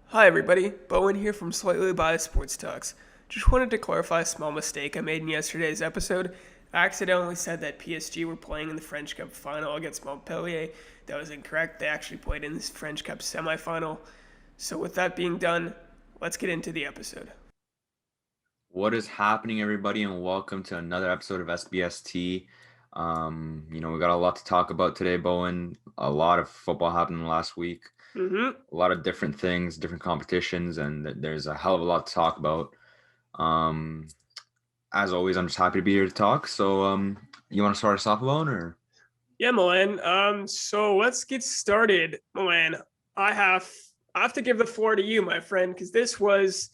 Hi everybody, Bowen here from Slightly Biased Sports Talks. Just wanted to clarify a small mistake I made in yesterday's episode. I accidentally said that PSG were playing in the French Cup final against Montpellier. That was incorrect. They actually played in the French Cup semifinal. So with that being done, let's get into the episode. What is happening, everybody, and welcome to another episode of SBST. We got a lot to talk about today, Bowen. A lot of football happened last week. Mm-hmm. A lot of different things, different competitions, and there's a hell of a lot to talk about. Um, as always, I'm just happy to be here to talk. So, you want to start us off, Bowen, or? Yeah, Milan. So let's get started, Milan. I have I have to give the floor to you, my friend, because this was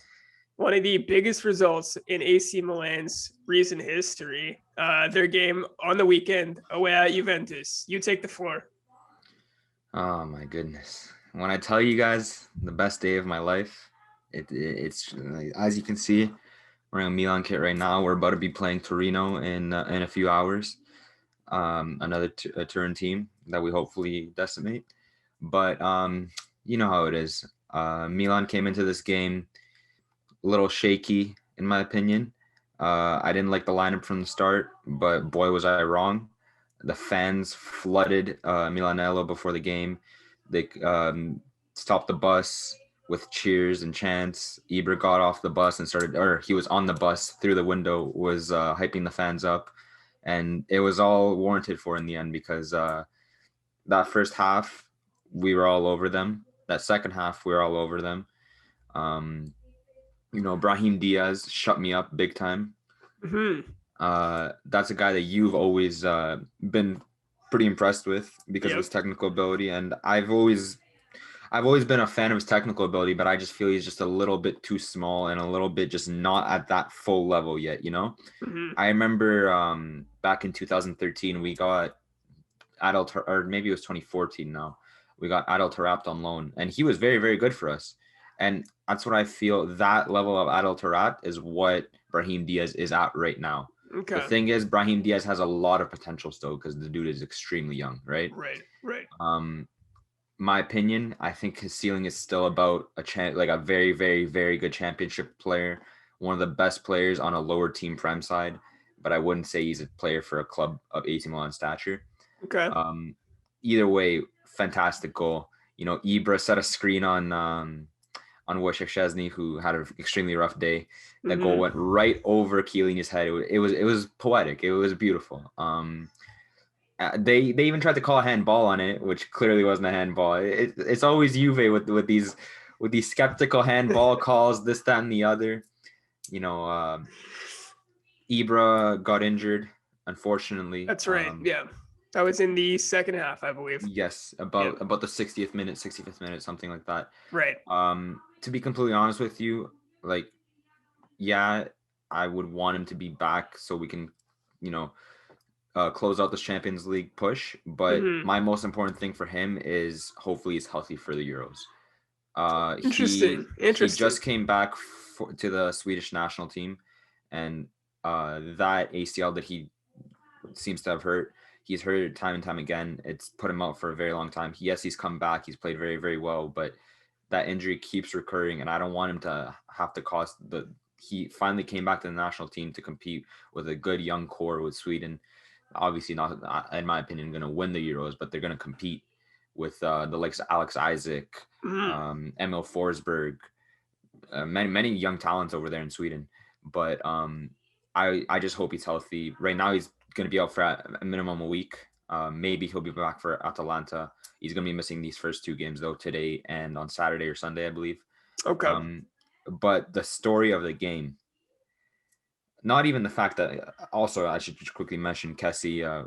one of the biggest results in AC Milan's recent history. Their game on the weekend away at Juventus. You take the floor. Oh my goodness! When I tell you guys the best day of my life, it's as you can see, wearing a Milan kit right now. We're about to be playing Torino in a few hours. Another a Turin team that we hopefully decimate. But you know how it is. Milan came into this game a little shaky, in my opinion. I didn't like the lineup from the start, but boy was I wrong. The fans flooded Milanello before the game. They stopped the bus with cheers and chants. Ibra got off the bus and started, or he was on the bus through the window, was hyping the fans up, and it was all warranted for in the end because that first half we were all over them. That second half we were all over them. Um, Brahim Diaz shut me up big time. Mm-hmm. That's a guy that you've always been pretty impressed with because of his Yep. technical ability, and I've always been a fan of his technical ability, but I just feel he's just a little bit too small and a little bit just not at that full level yet. Mm-hmm. I remember back in 2013 we got Adult, or maybe it was 2014 now. We got Adult Tarapt on loan, and he was very, very good for us. And that's what I feel, that level of Adult Tarapt is what Brahim Diaz is at right now. The Okay. thing is, Brahim Diaz has a lot of potential still because the dude is extremely young, right? Right. Right. Um, my opinion, I think his ceiling is still about like a very, very, very good championship player, one of the best players on a lower team prem side. But I wouldn't say he's a player for a club of AC Milan stature. Okay. Um, Either way, fantastic goal. Ibra set a screen on Wojciech Szczesny, who had an extremely rough day. That goal Mm-hmm. went right over Chiellini's head. It was poetic. It was beautiful. They even tried to call a handball on it, which clearly wasn't a handball. It's always Juve with these skeptical handball calls, this, that, and the other. You know, Ibra got injured, unfortunately. That's right. Yeah. That was in the second half, I believe. Yes, Yep. about the 60th minute, 65th minute, something like that. Right. To be completely honest with you, like, yeah, I would want him to be back so we can, you know, close out this Champions League push. But Mm-hmm. my most important thing for him is hopefully he's healthy for the Euros. Uh, he Interesting. he Interesting. just came back to the Swedish national team, and that ACL that he seems to have hurt. He's hurt it time and time again. It's put him out for a very long time. Yes, he's come back. He's played very, very well, but that injury keeps recurring, and I don't want him to have to cost the. He finally came back to the national team to compete with a good young core with Sweden. Obviously, not in my opinion, going to win the Euros, but they're going to compete with the likes of Alex Isaac, Mm-hmm. Emil Forsberg, many young talents over there in Sweden. But I just hope he's healthy. Right now, he's going to be out for a minimum a week. Maybe he'll be back for Atalanta. He's going to be missing these first two games though, today and on Saturday or Sunday, I believe. Okay. But the story of the game, not even the fact that. Also, I should just quickly mention Kessie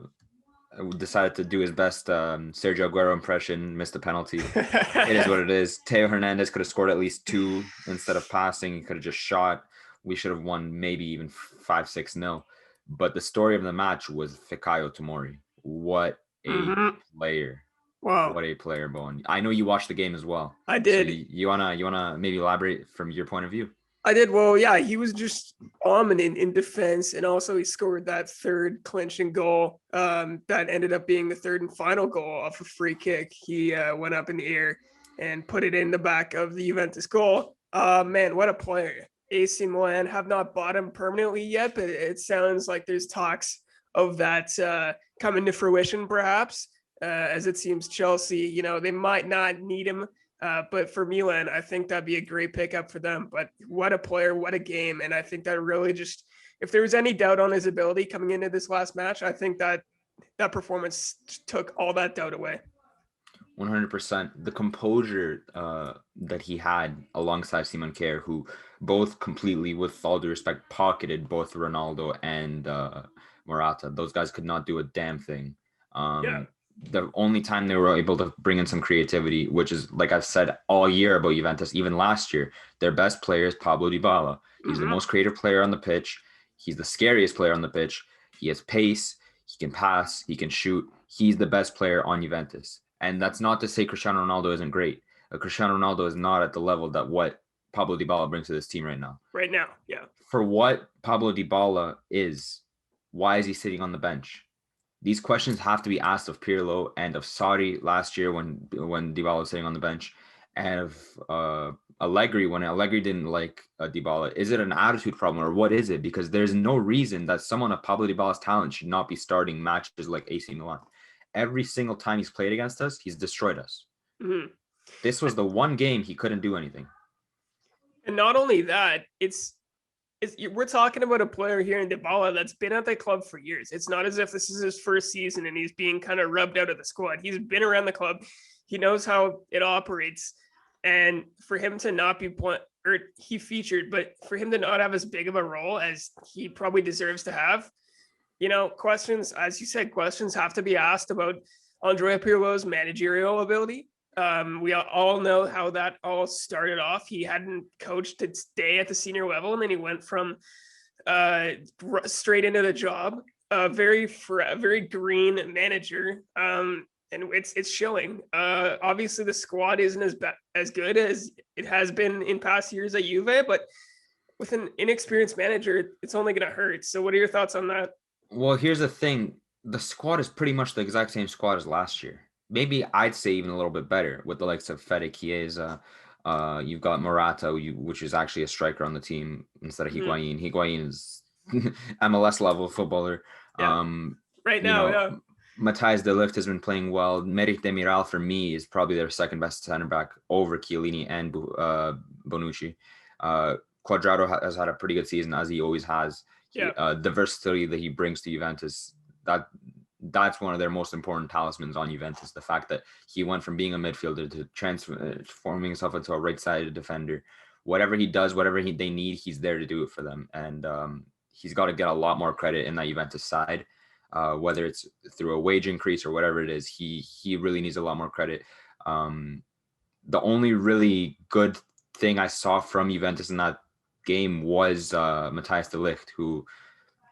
decided to do his best Sergio Aguero impression, missed the penalty. It is what it is. Theo Hernandez could have scored at least two instead of passing. He could have just shot. We should have won maybe even 5-6-0. But the story of the match was Fikayo Tomori. What a Mm-hmm. player. Wow. What a player, Bowen. I know you watched the game as well. I So did. you wanna maybe elaborate from your point of view? I did. Well, yeah, he was just dominant in defense, and also he scored that third clinching goal. That ended up being the third and final goal off a free kick. He went up in the air. and put it in the back of the Juventus goal. Man, what a player. AC Milan have not bought him permanently yet, but it sounds like there's talks of that coming to fruition, perhaps. As it seems Chelsea, they might not need him. But for Milan, I think that'd be a great pickup for them. But what a player, what a game. And I think that really just, if there was any doubt on his ability coming into this last match, I think that performance took all that doubt away. 100%. The composure that he had alongside Simon Kjær, who both completely, with all due respect, pocketed both Ronaldo and Morata. Those guys could not do a damn thing. The only time they were able to bring in some creativity, which is, like I've said all year about Juventus, even last year, their best player is Pablo Dybala. He's the most creative player on the pitch. He's the scariest player on the pitch. He has pace. He can pass. He can shoot. He's the best player on Juventus. And that's not to say Cristiano Ronaldo isn't great. Cristiano Ronaldo is not at the level that what Pablo Dybala brings to this team right now. Right now, yeah. For what Pablo Dybala is, why is he sitting on the bench? These questions have to be asked of Pirlo and of Sarri last year when Dybala was sitting on the bench, and of Allegri when Allegri didn't like Dybala. Is it an attitude problem or what is it? Because there's no reason that someone of Pablo Dybala's talent should not be starting matches like AC Milan. Every single time he's played against us, he's destroyed us. Mm-hmm. This was the one game he couldn't do anything. And not only that, we're talking about a player here in Dybala that's been at the club for years. It's not as if this is his first season and he's being kind of rubbed out of the squad. He's been around the club. He knows how it operates. And for him to not be he featured, but for him to not have as big of a role as he probably deserves to have, questions, as you said, questions have to be asked about Andrea Pirlo's managerial ability. We all know how that all started off. He hadn't coached to stay at the senior level, and then he went from straight into the job. Very green manager, and it's showing. Obviously, the squad isn't as good as it has been in past years at Juve, but with an inexperienced manager, it's only going to hurt. So, what are your thoughts on that? Well, here's the thing: the squad is pretty much the exact same squad as last year. Maybe I'd say even a little bit better with the likes of Fede Chiesa. You've got Morata, which is actually a striker on the team instead of Higuain. Higuain is MLS level footballer. Yeah. Right now, yeah. Matthijs de Ligt has been playing well. Merih Demiral, for me, is probably their second best center back over Chiellini and Bonucci. Cuadrado has had a pretty good season, as he always has. The versatility that he brings to Juventus, that's one of their most important talismans on Juventus. The fact that he went from being a midfielder to transforming himself into a right-sided defender. Whatever he does, whatever they need, he's there to do it for them. And he's got to get a lot more credit in that Juventus side, whether it's through a wage increase or whatever it is. He really needs a lot more credit. The only really good thing I saw from Juventus in that game was Matthijs de Ligt, who,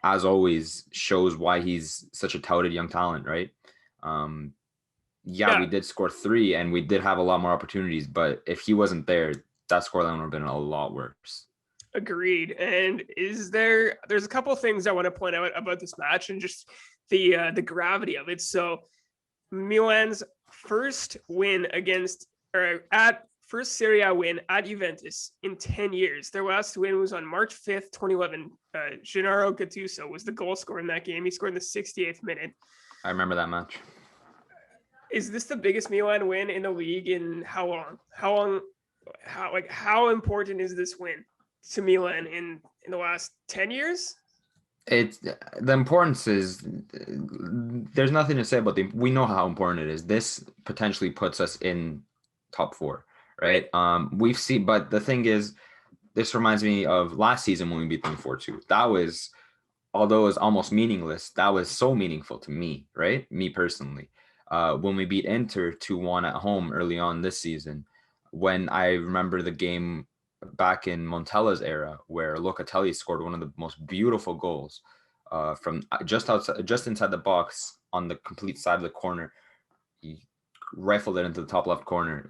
as always, shows why he's such a touted young talent, right? We did score 3 and we did have a lot more opportunities, but if he wasn't there, that scoreline would have been a lot worse. Agreed. And there's a couple of things I want to point out about this match and just the gravity of it. So Milan's first win first Serie A win at Juventus in 10 years. Their last win was on March 5th, 2011. Gennaro Gattuso was the goal scorer in that game. He scored in the 68th minute. I remember that match. Is this the biggest Milan win in the league in how long? How important is this win to Milan in the last 10 years? The importance is, there's nothing to say about we know how important it is. This potentially puts us in top 4. Right. We've seen, but the thing is, this reminds me of last season when we beat them 4-2. That was, although it was almost meaningless, that was so meaningful to me, right? Me personally. When we beat Inter 2-1 at home early on this season, when I remember the game back in Montella's era, where Locatelli scored one of the most beautiful goals from just inside the box on the complete side of the corner. He rifled it into the top left corner.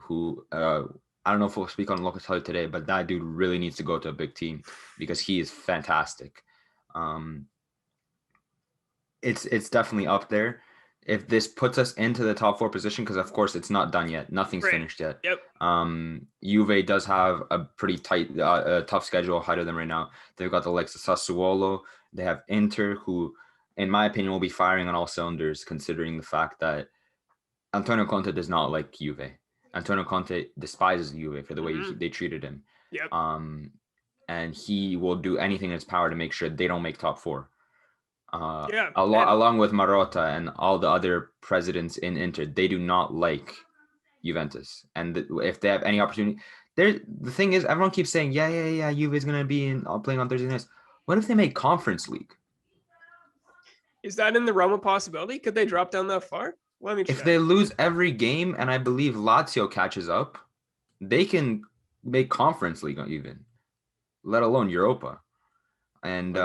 I don't know if we'll speak on Locatelli today, but that dude really needs to go to a big team because he is fantastic. It's definitely up there. if this puts us into the top 4 position, because of course it's not done yet. Nothing's Right. finished yet. Yep. Juve does have a pretty tight, tough schedule ahead of them right now. They've got the likes of Sassuolo. They have Inter, who, in my opinion, will be firing on all cylinders, considering the fact that Antonio Conte does not like Juve. Antonio Conte despises Juve for the way they treated him. Yep. And he will do anything in his power to make sure they don't make top 4. Yeah. Along with Marotta and all the other presidents in Inter, they do not like Juventus. And if they have any opportunity, the thing is, everyone keeps saying, yeah, Juve is going to be playing on Thursday nights. What if they make Conference League? Is that in the realm of possibility? Could they drop down that far? Let me check. If they lose every game, and I believe Lazio catches up, they can make Conference League even, let alone Europa. And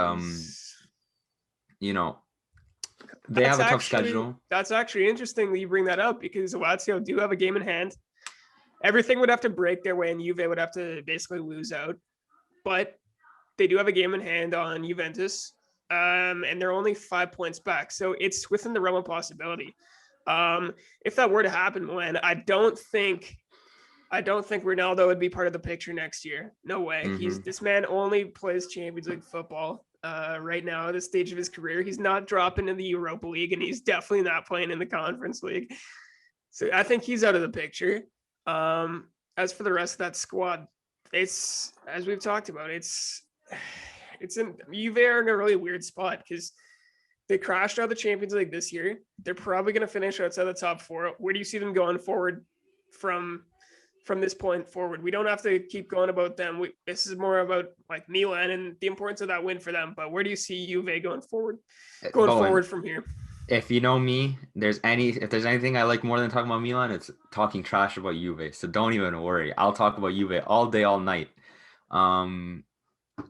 they have a tough schedule. That's actually interesting that you bring that up, because Lazio do have a game in hand. Everything would have to break their way, and Juve would have to basically lose out. But they do have a game in hand on Juventus, and they're only 5 points back. So it's within the realm of possibility. If that were to happen, Milan, I don't think Ronaldo would be part of the picture next year. No way. Mm-hmm. This man only plays Champions League football right now at this stage of his career. He's not dropping in the Europa League, and he's definitely not playing in the Conference League. So I think he's out of the picture. As for the rest of that squad, it's, as we've talked about, Juve are in a really weird spot because they crashed out of the Champions League this year. They're probably going to finish outside the top 4. Where do you see them going forward from this point forward? We don't have to keep going about them. This is more about like Milan and the importance of that win for them. But where do you see Juve going forward from here? If you know me, if there's anything I like more than talking about Milan, it's talking trash about Juve. So don't even worry. I'll talk about Juve all day, all night.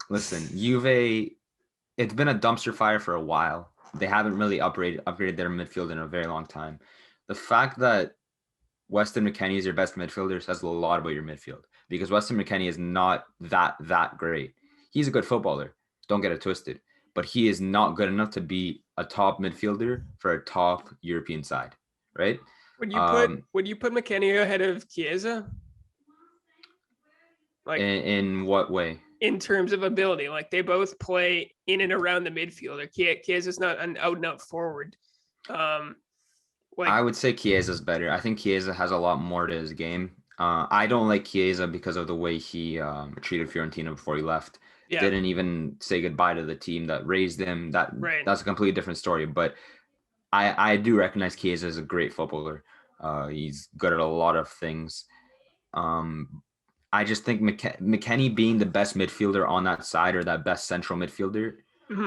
Listen, Juve, it's been a dumpster fire for a while. They haven't really upgraded their midfield in a very long time. The fact that Weston McKennie is your best midfielder says a lot about your midfield, because Weston McKennie is not that great. He's a good footballer. Don't get it twisted. But he is not good enough to be a top midfielder for a top European side, right? Would you put McKennie ahead of Chiesa? Like in what way? In terms of ability, like they both play in and around the midfield. Chiesa's not an out and out forward. I would say Chiesa's better. I think Chiesa has a lot more to his game. I don't like Chiesa because of the way he treated Fiorentina before he left. Yeah. Didn't even say goodbye to the team that raised him. That's a completely different story. But I do recognize Chiesa as a great footballer. He's good at a lot of things. I just think McKennie being the best midfielder on that side, or that best central midfielder.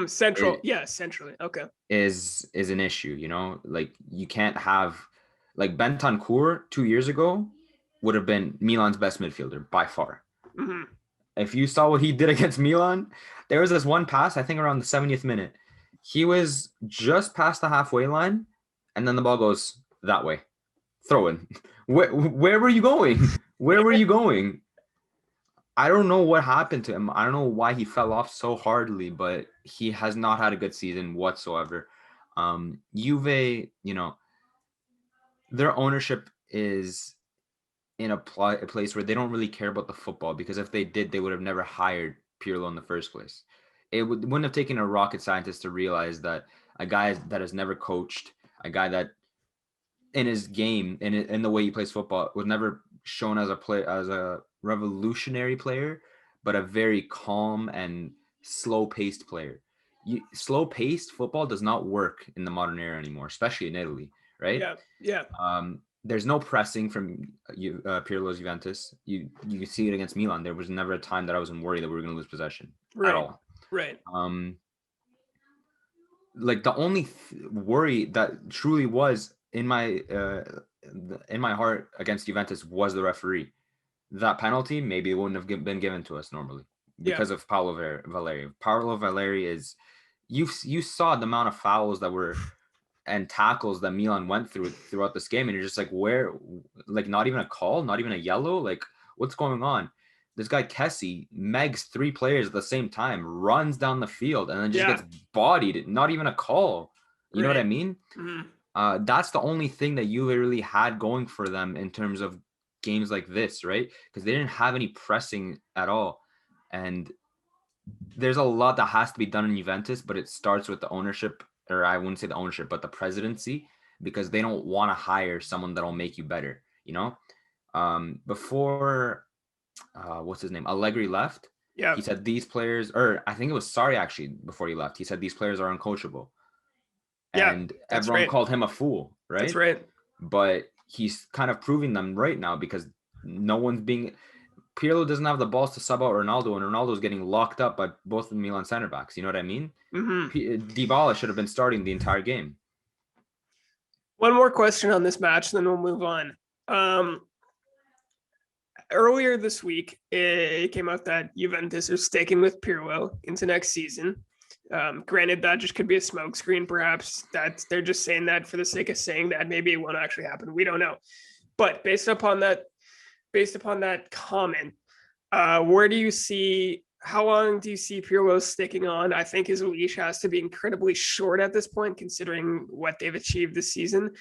Centrally. Okay. Is an issue, like you can't have, like Bentancur 2 years ago would have been Milan's best midfielder by far. Mm-hmm. If you saw what he did against Milan, there was this one pass, I think around the 70th minute. He was just past the halfway line, and then the ball goes that way. Throw in. Where were you going? Where were you going? I don't know what happened to him. I don't know why he fell off so hardly, but he has not had a good season whatsoever. Juve, their ownership is in a place where they don't really care about the football, because if they did, they would have never hired Pirlo in the first place. It wouldn't have taken a rocket scientist to realize that a guy that has never coached, a guy that in his game, in the way he plays football, was never shown as a revolutionary player, but a very calm and slow-paced player. Slow-paced football does not work in the modern era anymore, especially in Italy, right? Yeah. There's no pressing from Pirlo's Juventus. You can see it against Milan. There was never a time that I wasn't worried that we were going to lose possession at all. Right. Like the only worry that truly was in my heart against Juventus was the referee. That penalty, maybe it wouldn't have been given to us normally because of Paolo Valeri. Paolo Valeri is, you saw the amount of fouls that were and tackles that Milan went throughout this game, and you're just like, where, like, not even a call, not even a yellow, like, what's going on? This guy Kessie megs 3 players at the same time, runs down the field, and then just gets bodied. Not even a call. You know what I mean? Mm-hmm. That's the only thing that you literally had going for them in terms of games like this, right? Because they didn't have any pressing at all. And there's a lot that has to be done in Juventus, but it starts with the ownership, or I wouldn't say the ownership, but the presidency, because they don't want to hire someone that'll make you better, you know? Before, what's his name? Allegri left, Yeah. he said these players, or I think it was Sarri actually before he left, he said these players are uncoachable. Yeah. And That's everyone right. called him a fool, That's right? right. But he's kind of proving them right now because no one's being. Pirlo doesn't have the balls to sub out Ronaldo, and Ronaldo's getting locked up by both the Milan center backs. You know what I mean? Mm-hmm. Dybala should have been starting the entire game. One more question on this match, then we'll move on. Earlier this week, it came out that Juventus are sticking with Pirlo into next season. Granted, that just could be a smokescreen. Perhaps that they're just saying that for the sake of saying that. Maybe it won't actually happen. We don't know. But based upon that comment, where do you see? How long do you see Pirlo sticking on? I think his leash has to be incredibly short at this point, considering what they've achieved this season.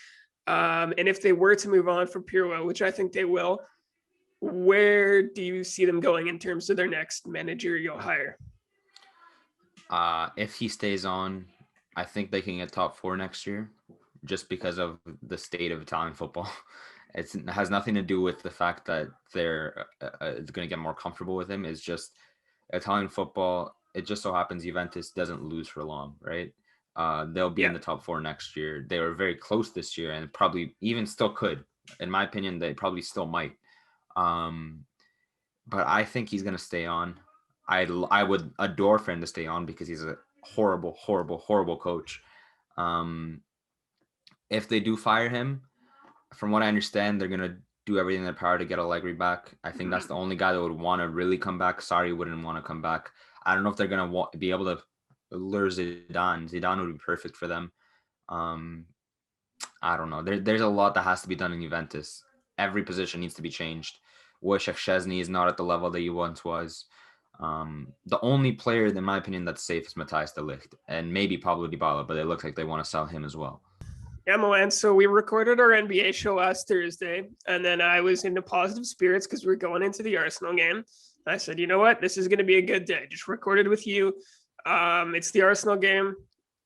And if they were to move on from Pirlo, which I think they will, where do you see them going in terms of their next managerial hire? If he stays on, I think they can get top 4 next year, just because of the state of Italian football. It has nothing to do with the fact that they're going to get more comfortable with him. It's just Italian football. It just so happens Juventus doesn't lose for long, right? They'll be in the top 4 next year. They were very close this year and probably even still could. In my opinion, they probably still might. But I think he's going to stay on. I would adore for him to stay on because he's a horrible, horrible, horrible coach. If they do fire him, from what I understand, they're going to do everything in their power to get Allegri back. I think that's the only guy that would want to really come back. Sarri wouldn't want to come back. I don't know if they're going to be able to lure Zidane. Zidane would be perfect for them. I don't know. There's a lot that has to be done in Juventus. Every position needs to be changed. Wojciech Szczesny is not at the level that he once was. The only player, in my opinion, that's safe is Matthijs de Ligt and maybe Pablo Dybala, but it looks like they want to sell him as well. Yeah, Milan. So we recorded our NBA show last Thursday, and then I was into positive spirits because we're going into the Arsenal game. I said, you know what? This is going to be a good day. Just recorded with you. It's the Arsenal game,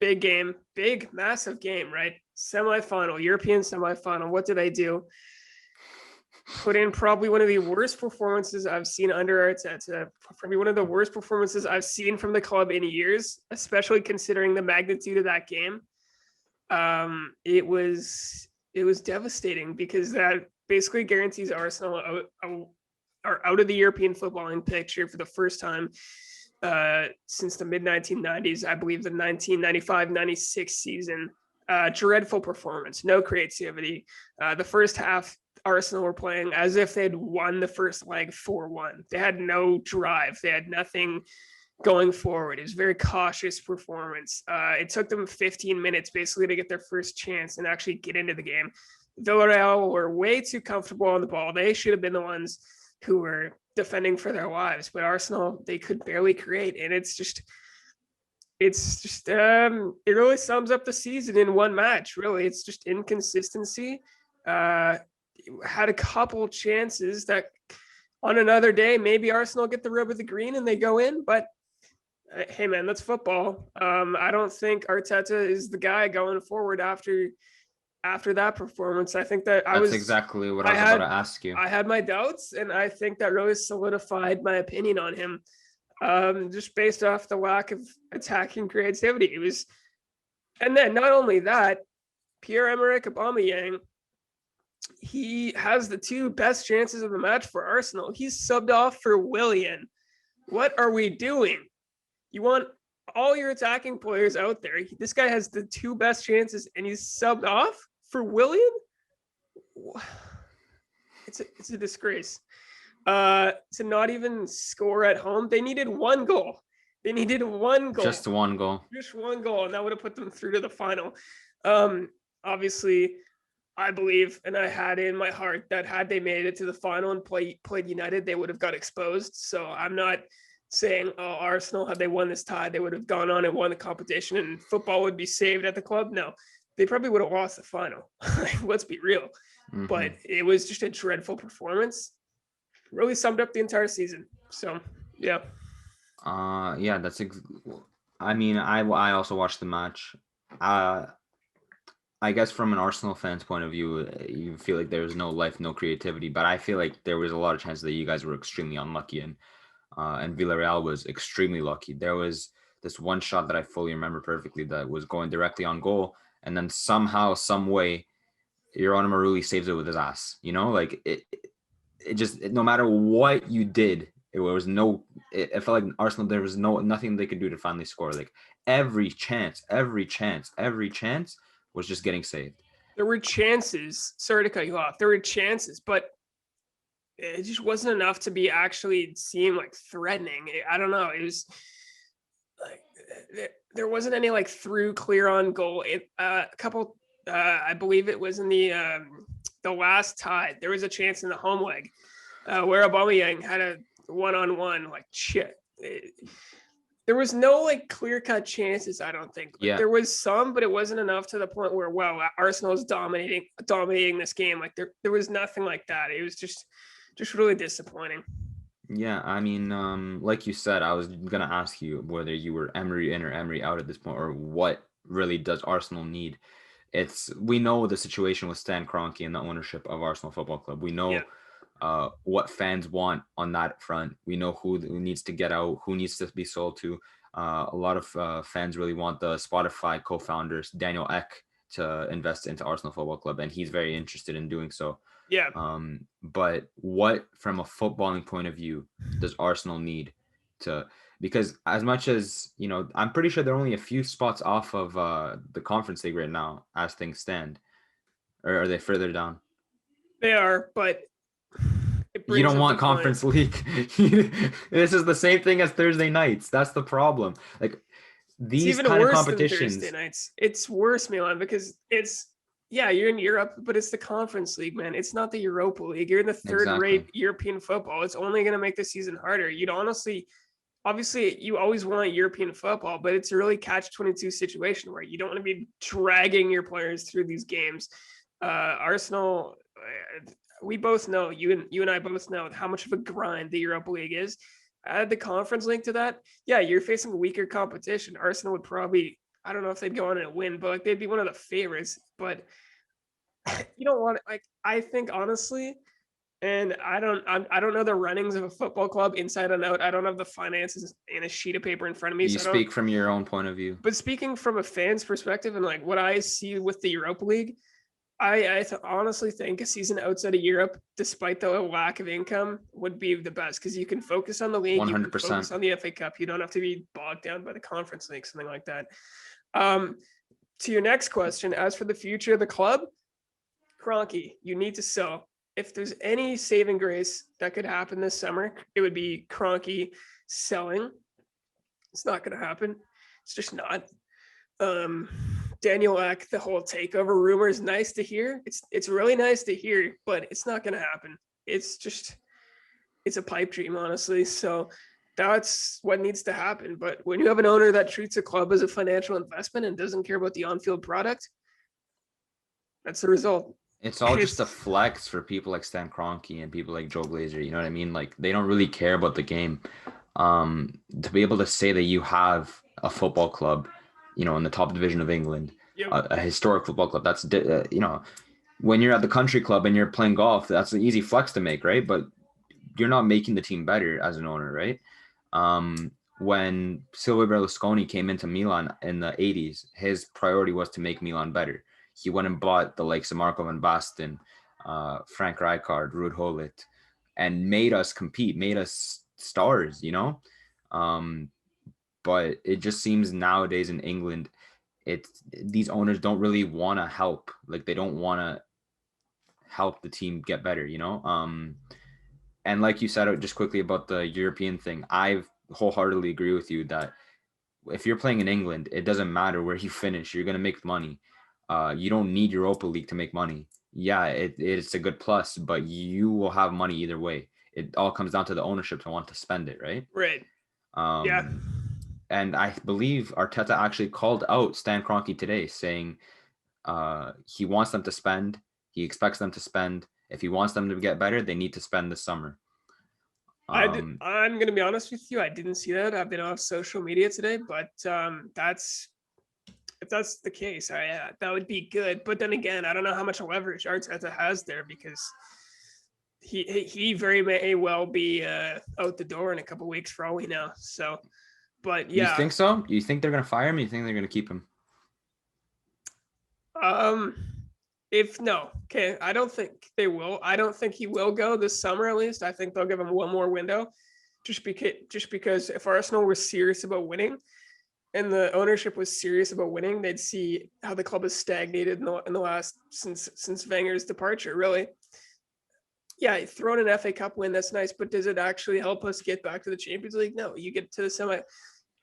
big, massive game, right? Semifinal, European semifinal. What did I do? Put in probably one of the worst performances I've seen under Arteta. Probably one of the worst performances I've seen from the club in years, especially considering the magnitude of that game. It was devastating because that basically guarantees Arsenal are out of the European footballing picture for the first time since the mid 1990s. I believe the 1995-96 season. Dreadful performance, no creativity. The first half, Arsenal were playing as if they had won the first leg 4-1. They had no drive. They had nothing going forward. It was a very cautious performance. It took them 15 minutes basically to get their first chance and actually get into the game. Villarreal were way too comfortable on the ball. They should have been the ones who were defending for their lives, but Arsenal, they could barely create. And it really sums up the season in one match. Really, it's just inconsistency. Had a couple chances that on another day, maybe Arsenal get the rub of the green and they go in, but hey man, that's football. I don't think Arteta is the guy going forward after that performance. I think that's exactly what I was about to ask you. I had my doubts, and I think that really solidified my opinion on him. Just based off the lack of attacking creativity. And then not only that, Pierre-Emerick Aubameyang, he has the 2 best chances of the match for Arsenal. He's subbed off for Willian. What are we doing? You want all your attacking players out there. This guy has the 2 best chances, and he's subbed off for Willian? It's a disgrace. To not even score at home. They needed 1 goal. Just 1 goal. Just 1 goal, and that would have put them through to the final. Obviously, I believe, and I had in my heart that had they made it to the final and played United, they would have got exposed. So I'm not saying, oh, Arsenal, had they won this tie, they would have gone on and won the competition and football would be saved at the club. No, they probably would have lost the final. Let's be real. Mm-hmm. But it was just a dreadful performance. Really summed up the entire season. So, yeah. Yeah, I mean, I also watched the match. Uh, I guess from an Arsenal fan's point of view, you feel like there was no life, no creativity. But I feel like there was a lot of chances that you guys were extremely unlucky in, and Villarreal was extremely lucky. There was this one shot that I fully remember perfectly that was going directly on goal, and then somehow, some way, Ioane Maruli saves it with his ass. You know, like no matter what you did, it was no. It felt like Arsenal. There was nothing they could do to finally score. Like every chance was just getting saved. There were chances. Sorry to cut you off. There were chances, but it just wasn't enough to be actually seem like threatening. I don't know. It was like there wasn't any like through clear on goal. A couple, I believe it was in the last tie. There was a chance in the home leg where Aubameyang had a one-on-one. Like shit. There was no like clear cut chances. I don't think. Like, Yeah, there was some, but it wasn't enough to the point where wow, Arsenal is dominating this game. Like there was nothing like that. It was just really disappointing. yeah. I mean, like you said, I was gonna ask you whether you were Emery in or Emery out at this point, or what really does Arsenal need. We know the situation with Stan Kroenke and the ownership of Arsenal Football Club. We Yeah, know what fans want on that front. We know who needs to get out, who needs to be sold to. A lot of fans really want the Spotify co-founders Daniel Ek to invest into Arsenal Football Club, and he's very interested in doing so. yeah. But what, from a footballing point of view, does Arsenal need to? Because as much as I'm pretty sure they're only a few spots off of the Conference League right now, as things stand, or are they further down? They are, but it You brings don't up the want point. Conference League. This is the same thing as Thursday nights. That's the problem. Like It's these even kind of worse than Thursday competitions. nights. It's worse, Milan, because yeah, you're in Europe, but it's the Conference League, man. It's not the Europa League. You're in the third-rate Exactly. European football. It's only going to make the season harder. Obviously, you always want European football, but it's a really catch-22 situation where you don't want to be dragging your players through these games. Arsenal, we both know, you and I both know how much of a grind the Europa League is. Add the Conference League to that, yeah, you're facing weaker competition. Arsenal would probably, I don't know if they'd go on and win, but like they'd be one of the favorites. But you don't want like I think honestly, and I don't know the runnings of a football club inside and out. I don't have the finances in a sheet of paper in front of me, You so I don't. speak from your own point of view. But speaking from a fan's perspective and like what I see with the Europa League, I honestly think a season outside of Europe, despite the lack of income, would be the best because you can focus on the league, you can 100%. focus on the FA Cup. You don't have to be bogged down by the Conference League, something like that. Um, to your next question, as for the future of the club, Kroenke, you need to sell. If there's any saving grace that could happen this summer, it would be Kroenke selling. It's not going to happen. It's just not. Um, Daniel Ek, the whole takeover rumor is nice to hear. It's really nice to hear, but it's not going to happen. It's a pipe dream, honestly. So that's what needs to happen. But when you have an owner that treats a club as a financial investment and doesn't care about the on-field product, that's the result. It's all just a flex for people like Stan Kroenke and people like Joe Glazer. You know what I mean? Like they don't really care about the game. To be able to say that you have a football club, in the top division of England, Yep. a historic football club, that's when you're at the country club and you're playing golf, that's an easy flex to make, right? But you're not making the team better as an owner, right? When Silvio Berlusconi came into Milan in the 80s, his priority was to make Milan better. He went and bought the likes of Marco van Basten, Frank Rijkaard, Ruud Gullit, and made us compete, made us stars, But it just seems nowadays in England, these owners don't really want to help. Like they don't want to help the team get better, And like you said, just quickly about the European thing, I wholeheartedly agree with you that if you're playing in England, it doesn't matter where you finish. You're going to make money. You don't need Europa League to make money. Yeah, it's a good plus, but you will have money either way. It all comes down to the ownership to want to spend it, right? Right. Yeah. And I believe Arteta actually called out Stan Kroenke today, saying He wants them to spend. He expects them to spend. If he wants them to get better, they need to spend this summer. I'm going to be honest with you. I didn't see that. I've been off social media today, but if that's the case, that would be good. But then again, I don't know how much leverage Arteta has there because he very may well be out the door in a couple weeks for all we know. So, but yeah, you think so? You think they're gonna fire him? You think they're gonna keep him? I don't think they will. I don't think he will go this summer. At least I think they'll give him one more window, just because if Arsenal were serious about winning, and the ownership was serious about winning, they'd see how the club has stagnated in the last since Wenger's departure. Really, yeah, throwing an FA Cup win, that's nice, but does it actually help us get back to the Champions League? No, you get to the semi.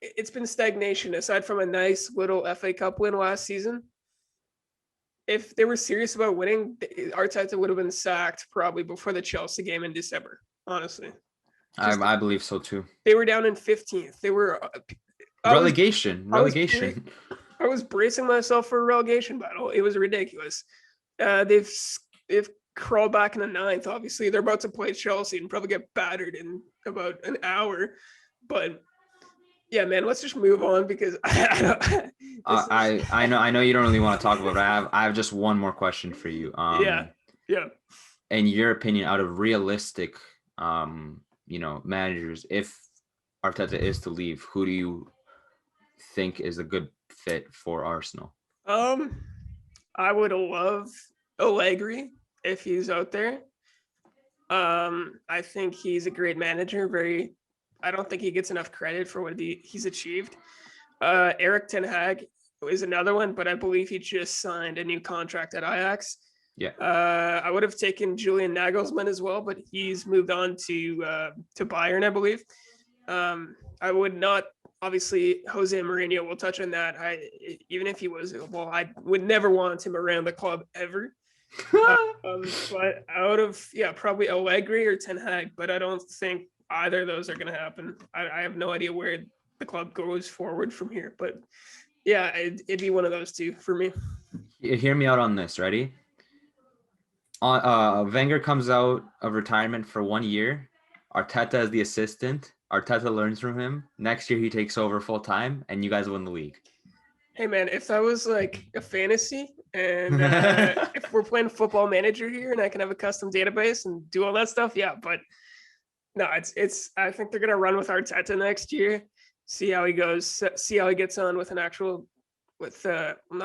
It's been stagnation aside from a nice little FA Cup win last season. If they were serious about winning, Arteta would have been sacked probably before the Chelsea game in December. Honestly, I believe so too. They were down in 15th. They were relegation. I was bracing myself for a relegation battle. It was ridiculous. They've crawled back into 9th. Obviously, they're about to play Chelsea and probably get battered in about an hour. But yeah, man, let's just move on because I know you don't really want to talk about it. I have just one more question for you. Yeah. In your opinion, out of realistic, managers, if Arteta is to leave, who do you think is a good fit for Arsenal? I would love Allegri if he's out there. I think he's a great manager. I don't think he gets enough credit for what he's achieved. Erik ten Hag is another one, but I believe he just signed a new contract at Ajax. Yeah. I would have taken Julian Nagelsmann as well, but he's moved on to Bayern, I believe. I would not, obviously, Jose Mourinho, we'll touch on that. Even if he was, I would never want him around the club ever. But out of, probably Allegri or Ten Hag, but I don't think either of those are going to happen. I have no idea where the club goes forward from here, but yeah, it'd be one of those two for me. Hear me out on this. Ready? Wenger comes out of retirement for 1 year. Arteta is the assistant. Arteta learns from him. Next year he takes over full time, and you guys win the league. Hey man, if that was like a fantasy, and if we're playing Football Manager here, and I can have a custom database and do all that stuff, yeah. But no, it's. I think they're gonna run with Arteta next year. See how he goes. See how he gets on with not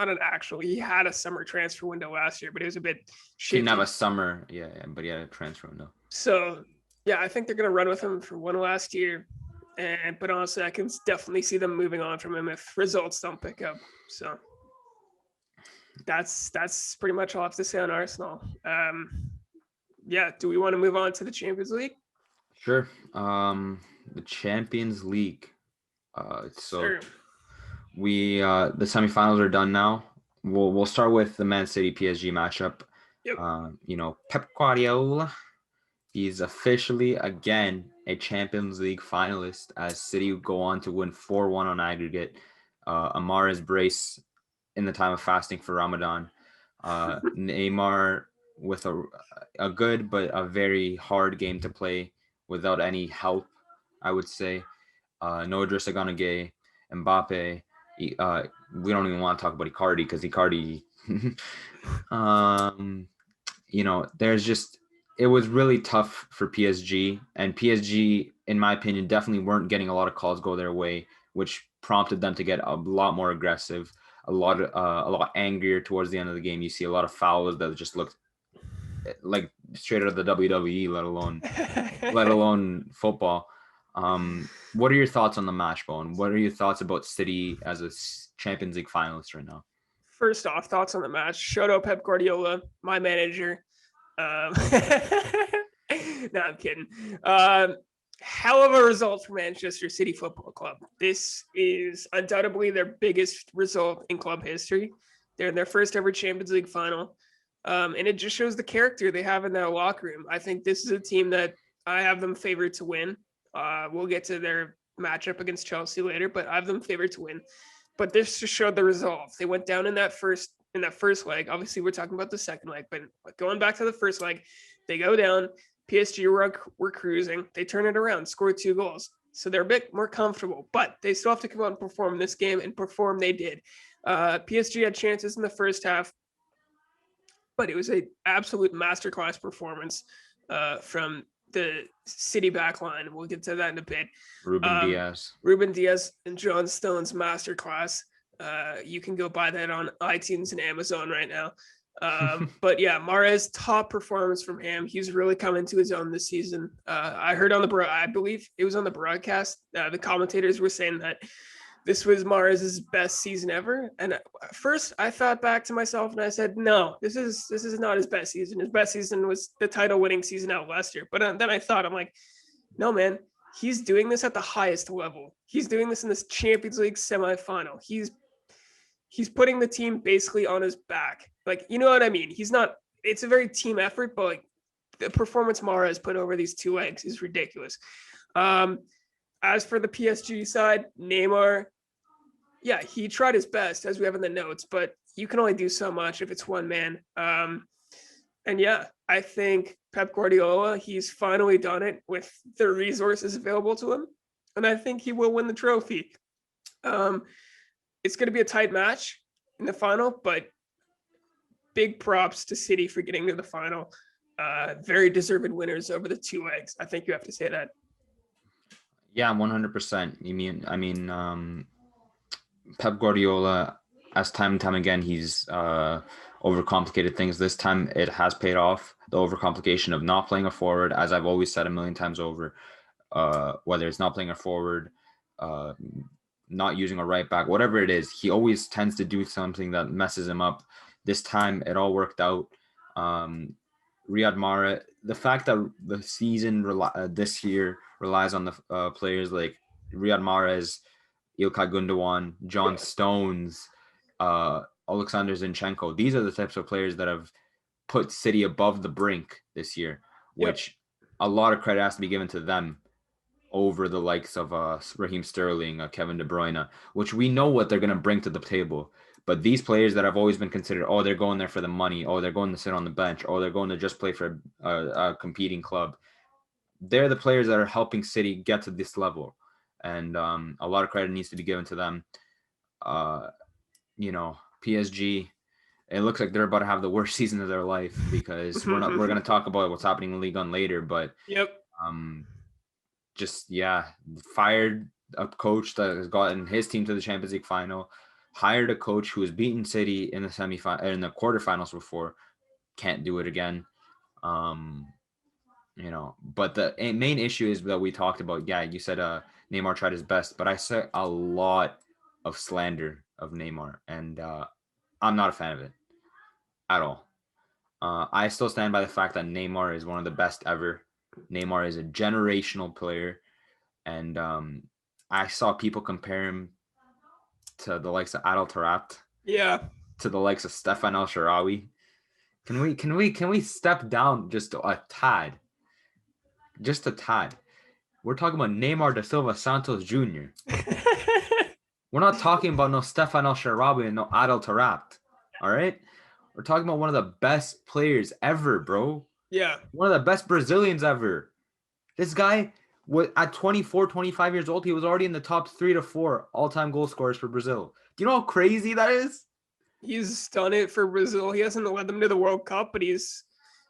an actual. He had a summer transfer window last year, but it was a bit shitty. He didn't have a summer, but he had a transfer window. So yeah, I think they're gonna run with him for one last year. But honestly, I can definitely see them moving on from him if results don't pick up. So that's pretty much all I have to say on Arsenal. Do we want to move on to the Champions League? Sure. The Champions League. Sure. We the semifinals are done now. We'll start with the Man City PSG matchup. Yep. Pep Guardiola. He's officially, again, a Champions League finalist as City go on to win 4-1 on aggregate. Amara's brace in the time of fasting for Ramadan. Neymar with a good but a very hard game to play without any help, I would say. No Idrissa Gana, Mbappe. We don't even want to talk about Icardi because Icardi, there's just... It was really tough for PSG, and PSG, in my opinion, definitely weren't getting a lot of calls go their way, which prompted them to get a lot more aggressive, a lot angrier towards the end of the game. You see a lot of fouls that just looked like straight out of the WWE, let alone football. What are your thoughts on the match, Bowen? What are your thoughts about City as a Champions League finalist right now? First off, thoughts on the match. Shout out Pep Guardiola, my manager. No, I'm kidding. Hell of a result for Manchester City Football Club. This is undoubtedly their biggest result in club history. They're in their first ever Champions League final. And it just shows the character they have in that locker room. I think this is a team that I have them favored to win. We'll get to their matchup against Chelsea later, but I have them favored to win. But this just showed the resolve. They went down in that in that first leg. Obviously, we're talking about the second leg, but going back to the first leg, they go down. PSG were cruising. They turn it around, score 2 goals. So they're a bit more comfortable, but they still have to come out and perform this game, and perform they did. PSG had chances in the first half, but it was an absolute masterclass performance from the City back line. We'll get to that in a bit. Ruben Dias. Ruben Dias and John Stone's masterclass. You can go buy that on iTunes and Amazon right now. But yeah, Mahrez, top performance from him. He's really come into his own this season. I heard I believe it was on the broadcast, the commentators were saying that this was Mahrez's best season ever. And at first I thought back to myself and I said, no, this is not his best season. His best season was the title winning season out last year. But then I thought, I'm like, no, man, he's doing this at the highest level. He's doing this in this Champions League semifinal. He's putting the team basically on his back. Like, you know what I mean? It's a very team effort, but like the performance Mahrez put over these 2 legs is ridiculous. As for the PSG side, Neymar, yeah, he tried his best, as we have in the notes, but you can only do so much if it's one man. And yeah, I think Pep Guardiola, he's finally done it with the resources available to him, and I think he will win the trophy. It's going to be a tight match in the final, but big props to City for getting to the final. Very deserved winners over the 2 legs. I think you have to say that. Yeah, 100%. I mean, Pep Guardiola, as time and time again, he's overcomplicated things. This time it has paid off. The overcomplication of not playing a forward, as I've always said a million times over, whether it's not playing a forward, not using a right back, whatever it is, he always tends to do something that messes him up. This time it all worked out. Riyad Mahrez, the fact that the season this year relies on the players like Riyad Mahrez, Ilkay Gundogan, John Stones, Alexander Zinchenko. These are the types of players that have put City above the brink this year, which a lot of credit has to be given to them over the likes of Raheem Sterling, Kevin De Bruyne, which we know what they're going to bring to the table. But these players that have always been considered, they're going there for the money, they're going to sit on the bench, they're going to just play for a competing club. They're the players that are helping City get to this level. And a lot of credit needs to be given to them. PSG, it looks like they're about to have the worst season of their life, because we're going to talk about what's happening in Ligue 1 later. But fired a coach that has gotten his team to the Champions League final, hired a coach who has beaten City in the in the quarterfinals before, can't do it again. But the main issue is that we talked about. Yeah, you said Neymar tried his best, but I said a lot of slander of Neymar, and I'm not a fan of it at all. I still stand by the fact that Neymar is one of the best ever. Neymar is a generational player, and I saw people compare him to the likes of Adel Taarabt, to the likes of Stefan El Shaarawy. Can we step down just a tad? Just a tad. We're talking about Neymar da Silva Santos Jr. We're not talking about no Stefan El Shaarawy and no Adel Taarabt. All right? We're talking about one of the best players ever, bro. Yeah. One of the best Brazilians ever. This guy, at 24, 25 years old, he was already in the top 3 to 4 all-time goal scorers for Brazil. Do you know how crazy that is? He's done it for Brazil. He hasn't led them to the World Cup, but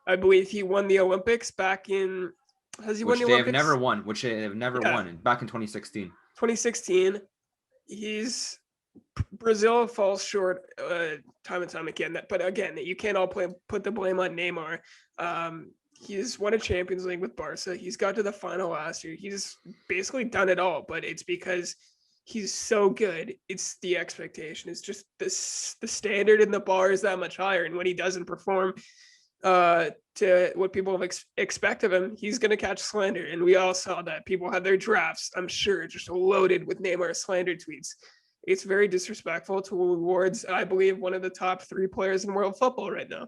I believe he won the Olympics back in, has he won the Olympics? Which they have never won, back in 2016. 2016. Brazil falls short time and time again. But again, you can't all put the blame on Neymar. He's won a Champions League with Barca. He's got to the final last year. He's basically done it all, but it's because he's so good. It's the expectation. It's just the standard and the bar is that much higher. And when he doesn't perform to what people expect of him, he's going to catch slander. And we all saw that. People had their drafts, I'm sure, just loaded with Neymar slander tweets. It's very disrespectful towards, I believe, one of the top 3 players in world football right now.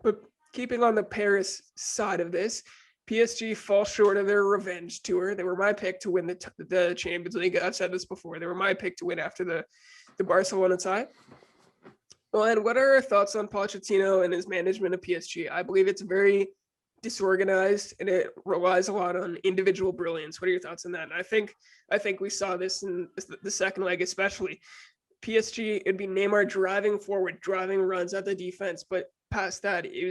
But keeping on the Paris side of this, PSG fall short of their revenge tour. They were my pick to win the Champions League. I've said this before. They were my pick to win after the Barcelona tie. Well, and what are our thoughts on Pochettino and his management of PSG? I believe it's very disorganized and it relies a lot on individual brilliance. What are your thoughts on that? And I think we saw this in the second leg, especially. PSG, it'd be Neymar driving forward, driving runs at the defense, but past that, it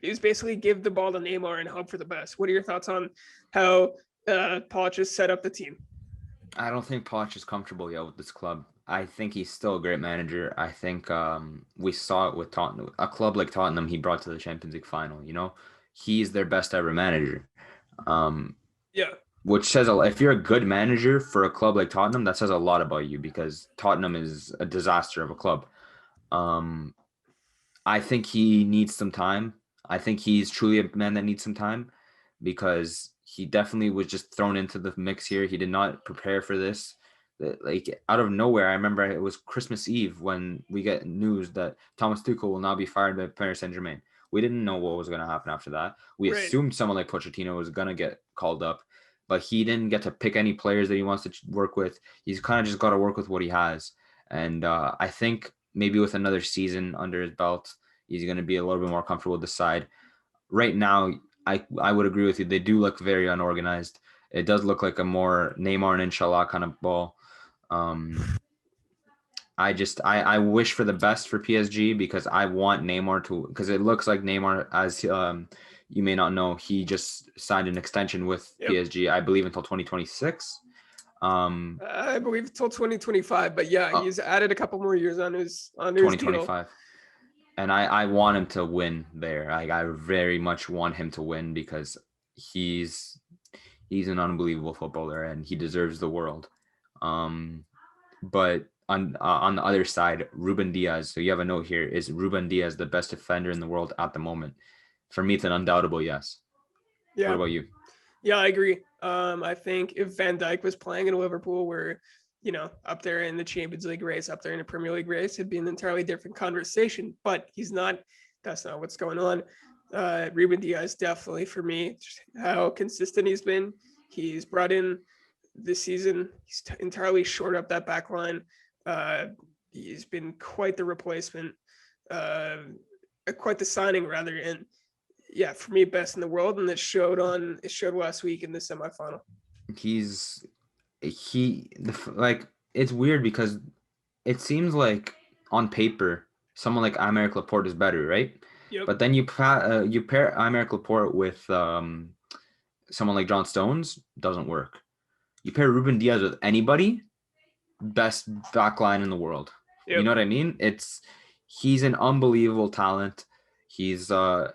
was basically give the ball to Neymar and hope for the best. What are your thoughts on how Poch has set up the team? I don't think Poch is comfortable yet with this club. I think he's still a great manager. I think we saw it with Tottenham. A club like Tottenham, he brought to the Champions League final. He's their best ever manager. Um, Yeah, which says if you're a good manager for a club like Tottenham, that says a lot about you because Tottenham is a disaster of a club. Um, I think he needs some time. I think he's truly a man that needs some time because he definitely was just thrown into the mix here. He did not prepare for this. Like out of nowhere, I remember it was Christmas Eve when we get news that Thomas Tuchel will now be fired by Paris Saint-Germain. We didn't know what was going to happen after that. We right. assumed someone like Pochettino was going to get called up, but he didn't get to pick any players that he wants to work with. He's kind of just got to work with what he has. And I think maybe with another season under his belt, he's going to be a little bit more comfortable with the side. Right now, I would agree with you. They do look very unorganized. It does look like a more Neymar and Inshallah kind of ball. I wish for the best for PSG because I want Neymar to, because it looks like Neymar, as you may not know, he just signed an extension with PSG, I believe until 2026. I believe until 2025, but yeah, he's added a couple more years on his 2025. deal. And I want him to win there. I very much want him to win because he's an unbelievable footballer and he deserves the world. But on the other side, Ruben Dias. So you have a note here. Is Ruben Dias the best defender in the world at the moment? For me, it's an undoubtable yes. Yeah. What about you? Yeah, I agree. I think if Van Dijk was playing in Liverpool, where up there in the Champions League race, up there in the Premier League race, it'd be an entirely different conversation. But he's not. That's not what's going on. Ruben Dias definitely for me. How consistent he's been. He's brought in this season. He's entirely shored up that back line. He's been quite the replacement, quite the signing rather. And yeah, for me, best in the world. And it showed last week in the semifinal. It's weird because it seems like on paper, someone like Aymeric Laporte is better, right? Yep. But then you pair Aymeric Laporte with someone like John Stones, doesn't work. You pair Ruben Dias with anybody, best backline in the world. Yep. You know what I mean? He's an unbelievable talent. He's the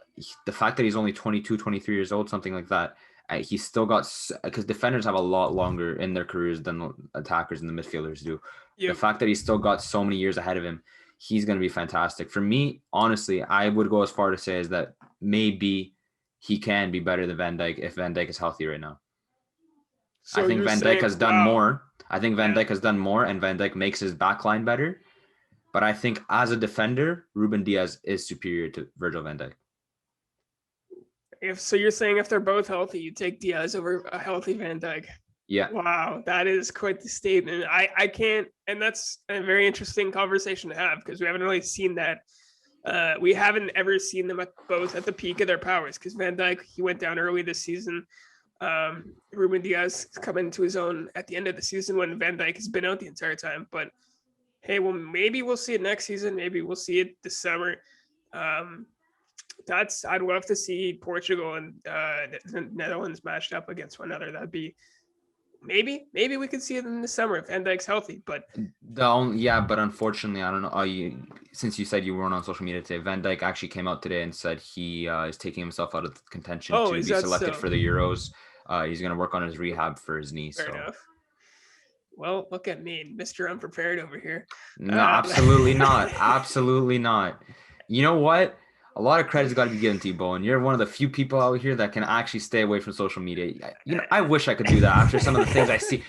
fact that he's only 22, 23 years old, something like that. He's still got, because defenders have a lot longer in their careers than attackers and the midfielders do. Yep. The fact that he's still got so many years ahead of him, he's going to be fantastic. For me, honestly, I would go as far to say is that maybe he can be better than Van Dijk if Van Dijk is healthy right now. So I think Van Dijk has done more. I think Van Dijk has done more, and Van Dijk makes his backline better. But I think as a defender, Ruben Dias is superior to Virgil van Dijk. So you're saying if they're both healthy, you take Diaz over a healthy Van Dijk? Yeah. Wow, that is quite the statement. I can't, and that's a very interesting conversation to have because we haven't really seen that. We haven't ever seen them both at the peak of their powers because Van Dijk, he went down early this season. Ruben Dias coming into his own at the end of the season when Van Dijk has been out the entire time. But hey, well, maybe we'll see it next season. Maybe we'll see it this summer. I'd love to see Portugal and the Netherlands matched up against one another. That'd be maybe we could see it in the summer if Van Dijk's healthy. But but unfortunately, I don't know. Since you said you weren't on social media today, Van Dijk actually came out today and said he is taking himself out of contention to be selected for the Euros. He's going to work on his rehab for his knee. Fair enough. Well, look at me, Mr. Unprepared over here. No, absolutely not. Absolutely not. You know what? A lot of credit's got to be given to you, Bowen. You're one of the few people out here that can actually stay away from social media. I wish I could do that after some of the things I see.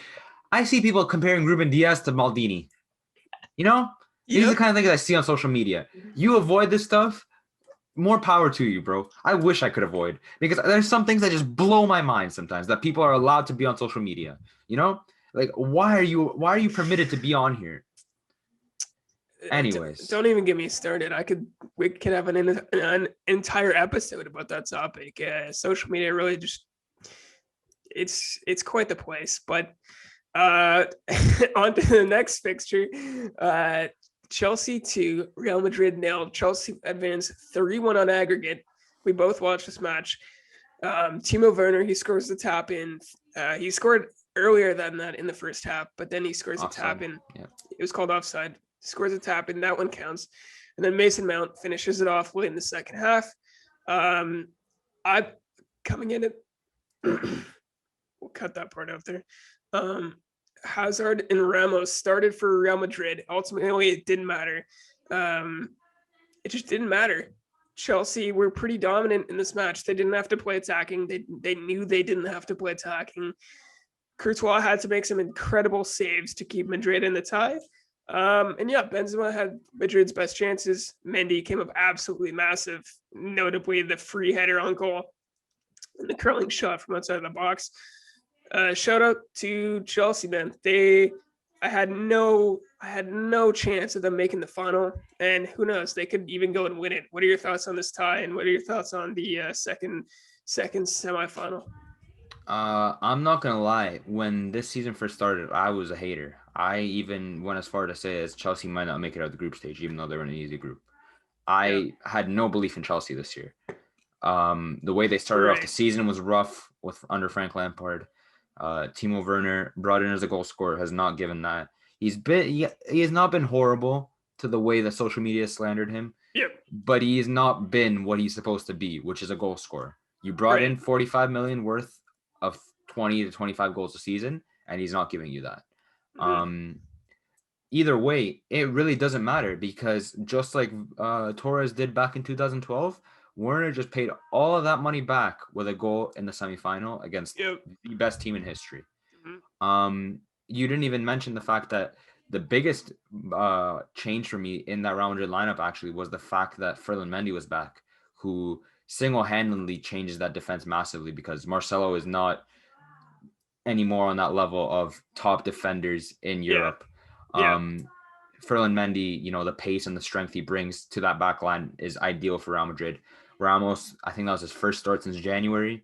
I see people comparing Ruben Dias to Maldini. These are the kind of things I see on social media. You avoid this stuff, more power to you, bro. I wish I could avoid because there's some things that just blow my mind sometimes that people are allowed to be on social media. Like, why are you permitted to be on here? Anyways, don't even get me started. We could have an entire episode about that topic. Social media really just it's quite the place. But on to the next fixture. Chelsea 2, Real Madrid 0. Chelsea advanced 3-1 on aggregate. We both watched this match. Timo Werner, he scores the tap in. He scored earlier than that in the first half, but then he scores offside. a tap in. Yeah. It was called offside. Scores a tap in. That one counts. And then Mason Mount finishes it off late in the second half. I coming in it. We'll cut that part out there. Hazard and Ramos started for Real Madrid. Ultimately, it didn't matter. It just didn't matter. Chelsea were pretty dominant in this match. They didn't have to play attacking. They knew they didn't have to play attacking. Courtois had to make some incredible saves to keep Madrid in the tie. And yeah, Benzema had Madrid's best chances. Mendy came up absolutely massive, notably the free header on goal and the curling shot from outside the box. Shout out to Chelsea, man. I had no chance of them making the final, and who knows, they could even go and win it. What are your thoughts on this tie, and what are your thoughts on the second semifinal? I'm not gonna lie. When this season first started, I was a hater. I even went as far to say as Chelsea might not make it out of the group stage, even though they were in an easy group. I had no belief in Chelsea this year. The way they started off the season was rough under Frank Lampard. Timo Werner, brought in as a goal scorer, has not given that. He has not been horrible to the way that social media slandered him. Yep. But he has not been what he's supposed to be, which is a goal scorer. You brought in 45 million worth of 20 to 25 goals a season, and he's not giving you that. Mm-hmm. Either way, it really doesn't matter, because just like Torres did back in 2012, Werner just paid all of that money back with a goal in the semifinal against the best team in history. Mm-hmm. You didn't even mention the fact that the biggest change for me in that Real Madrid lineup actually was the fact that Ferland Mendy was back, who single-handedly changes that defense massively, because Marcelo is not anymore on that level of top defenders in Europe. Ferland Mendy, the pace and the strength he brings to that back line is ideal for Real Madrid. Ramos, I think that was his first start since January,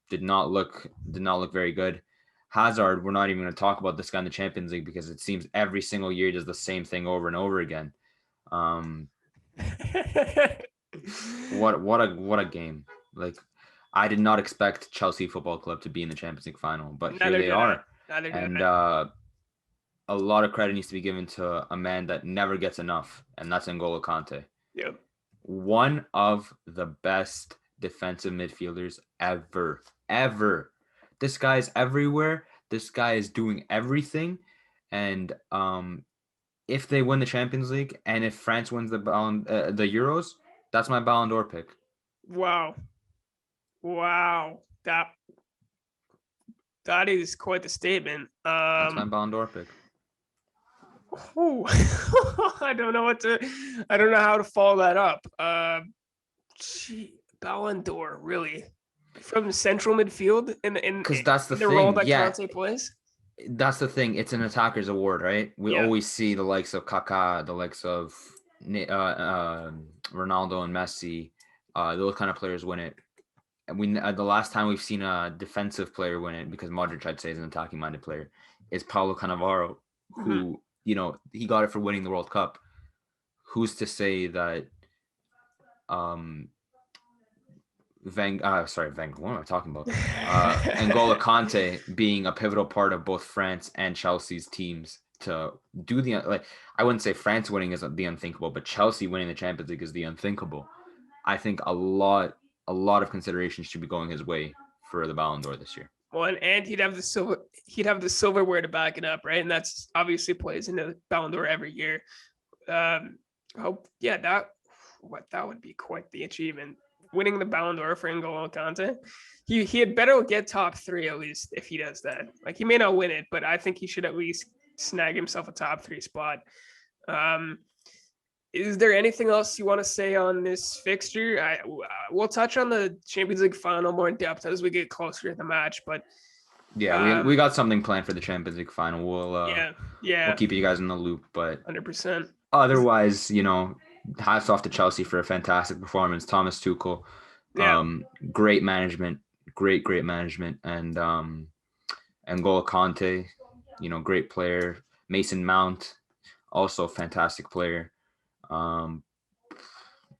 did not look very good. Hazard, we're not even going to talk about this guy in the Champions League, because it seems every single year he does the same thing over and over again. What a game! Like, I did not expect Chelsea Football Club to be in the Champions League final, but here they are. And a lot of credit needs to be given to a man that never gets enough, and that's Ngolo Kante. Yep. One of the best defensive midfielders ever. This guy's everywhere. This guy is doing everything. And if they win the Champions League, and if France wins the Euros, that's my Ballon d'Or pick. Wow. That is quite the statement. That's my Ballon d'Or pick. I don't know how to follow that up. Ballon d'Or, really? From central midfield because that's the role that Kanté plays? That's the thing. It's an attacker's award, right? We always see the likes of Kaká, the likes of Ronaldo and Messi, those kind of players win it. And the last time we've seen a defensive player win it, because Modric, I'd say, is an attacking-minded player, is Paulo Cannavaro, who, he got it for winning the World Cup. Who's to say that what am I talking about? N'Golo Kante being a pivotal part of both France and Chelsea's teams to do I wouldn't say France winning is the unthinkable, but Chelsea winning the Champions League is the unthinkable. I think a lot of consideration should be going his way for the Ballon d'Or this year. Well, and he'd have the silverware to back it up, right? And that's obviously plays into the Ballon d'Or every year. That would be quite the achievement. Winning the Ballon d'Or for N'Golo Kante, he had better get top 3 at least if he does that. Like, he may not win it, but I think he should at least snag himself a top 3 spot. Is there anything else you want to say on this fixture? We'll touch on the Champions League final more in depth as we get closer to the match, but we got something planned for the Champions League final. We'll keep you guys in the loop, but 100%. Otherwise, hats off to Chelsea for a fantastic performance. Thomas Tuchel, Yeah, great management, great management, and Ngolo Kante, great player. Mason Mount, also fantastic player. Um,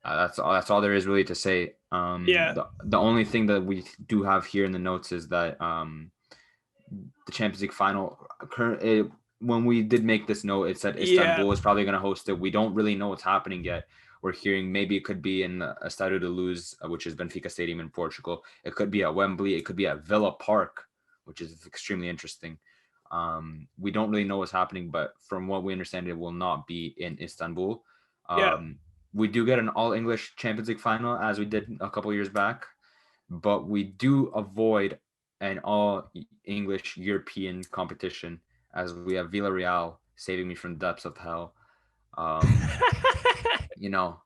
that's all there is really to say. yeah, The only thing that we do have here in the notes is that the Champions League final. When we did make this note, it said yeah, Istanbul is probably going to host it. We don't really know what's happening yet. We're hearing maybe it could be in Estádio da Luz, which is Benfica Stadium in Portugal. It could be at Wembley. It could be at Villa Park, which is extremely interesting. We don't really know what's happening, but from what we understand, it will not be in Istanbul. yeah. We do get an all-English Champions League final, as we did a couple years back, but we do avoid an all-English European competition, as we have Villarreal saving me from the depths of hell. Um, you know,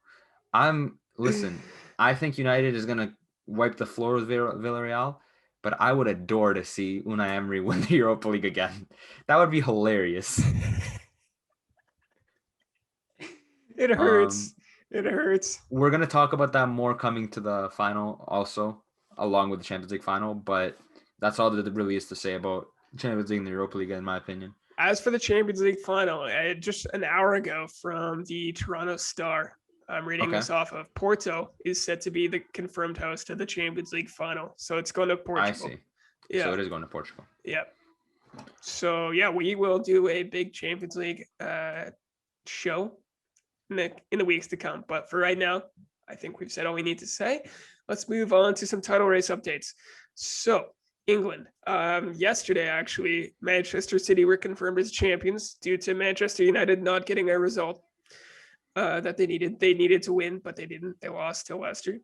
listen. I think United is gonna wipe the floor with Villarreal, but I would adore to see Unai Emery win the Europa League again. That would be hilarious. It Um, hurts. It hurts. we're gonna talk about that more coming to the final, also along with the Champions League final. But that's all that really is to say about Champions League and the Europa League, in my opinion. As for the Champions League final, just an hour ago from the Toronto Star, I'm reading Okay, this off of Porto is set to be the confirmed host of the Champions League final. So it's going to I Portugal. see. So Yeah. it is going to Portugal. Yeah. So yeah, we will do a big Champions League show in the weeks to come. But for right now, I think we've said all we need to say. Let's move on to some title race updates. So England, yesterday actually, Manchester City were confirmed as champions due to Manchester United not getting a result that they needed. They needed to win, but they didn't. They lost to Leicester.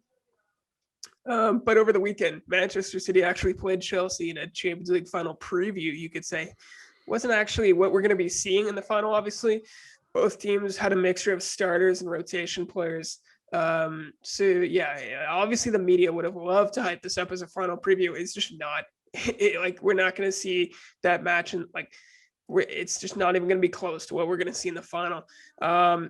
But over the weekend, Manchester City actually played Chelsea in a Champions League final preview, you could say. Wasn't actually what we're going to be seeing in the final, obviously. Both teams had a mixture of starters and rotation players. So, yeah, obviously the media would have loved to hype this up as a final preview. It's just not. We're not going to see that match, and it's just not even going to be close to what we're going to see in the final.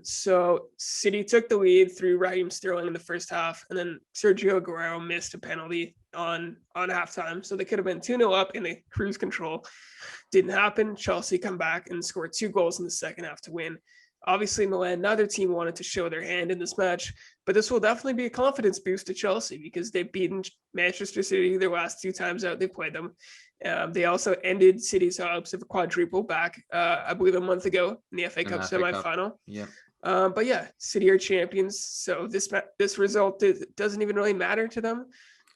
So City took the lead through Raheem Sterling in the first half, and then Sergio Aguero missed a penalty on halftime. So they could have been 2-0 up in the cruise control. Didn't happen. Chelsea come back and score 2 goals in the second half to win. Obviously, Milan, neither team wanted to show their hand in this match, but this will definitely be a confidence boost to Chelsea because they've beaten Manchester City their last 2 times out they played them. They also ended City's hopes of a quadruple back, I believe, a month ago in the FA In Cup the FA Cup. semifinal. Yep. But yeah, City are champions, so this result doesn't even really matter to them.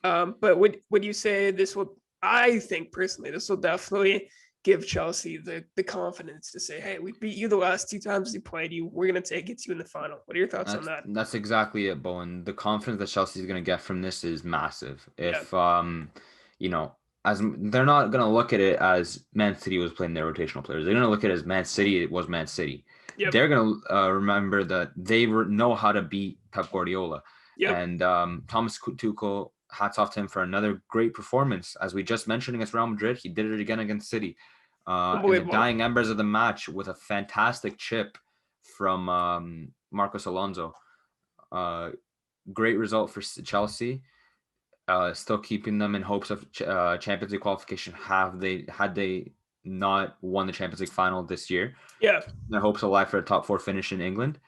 But would you say this will? I think personally, this will definitely give Chelsea the confidence to say, "Hey, we beat you the last 2 times we played you. We're gonna get you in the final." What are your thoughts on that? That's exactly it, Bowen. The confidence that Chelsea is going to get from this is massive. Yeah. If you know, as they're not going to look at it as Man City was playing their rotational players. They're going to look at it as Man City. It was Man City. Yep. They're going to remember that they know how to beat Pep Guardiola. Yep. And Thomas Tuchel, hats off to him for another great performance. As we just mentioned against Real Madrid, he did it again against City. In the dying embers of the match with a fantastic chip from Marcos Alonso. Great result for Chelsea. Still keeping them in hopes of Champions League qualification. Had they not won the Champions League final this year? Yeah. Their hopes alive for a top 4 finish in England.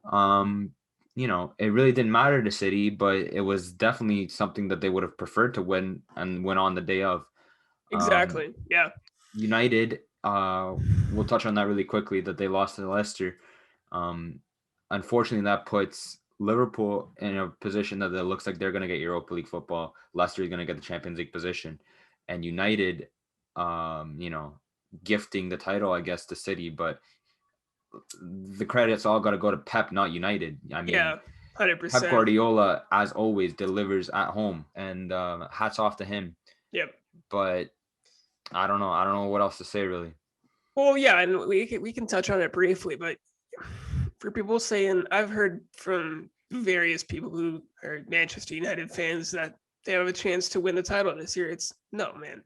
It really didn't matter to City, but it was definitely something that they would have preferred to win and win on the day of. Exactly. Yeah. United, we'll touch on that really quickly, that they lost to Leicester. Unfortunately, that puts Liverpool in a position that it looks like they're going to get Europa League football. Leicester is going to get the Champions League position. And United, gifting the title, I guess, to City. But the credit's all got to go to Pep, not United. I mean, yeah, 100%. Pep Guardiola, as always, delivers at home. And hats off to him. Yep. But I don't know what else to say, really. Well, yeah, and we can touch on it briefly, but for people saying, I've heard from various people who are Manchester United fans that they have a chance to win the title this year. It's no, man.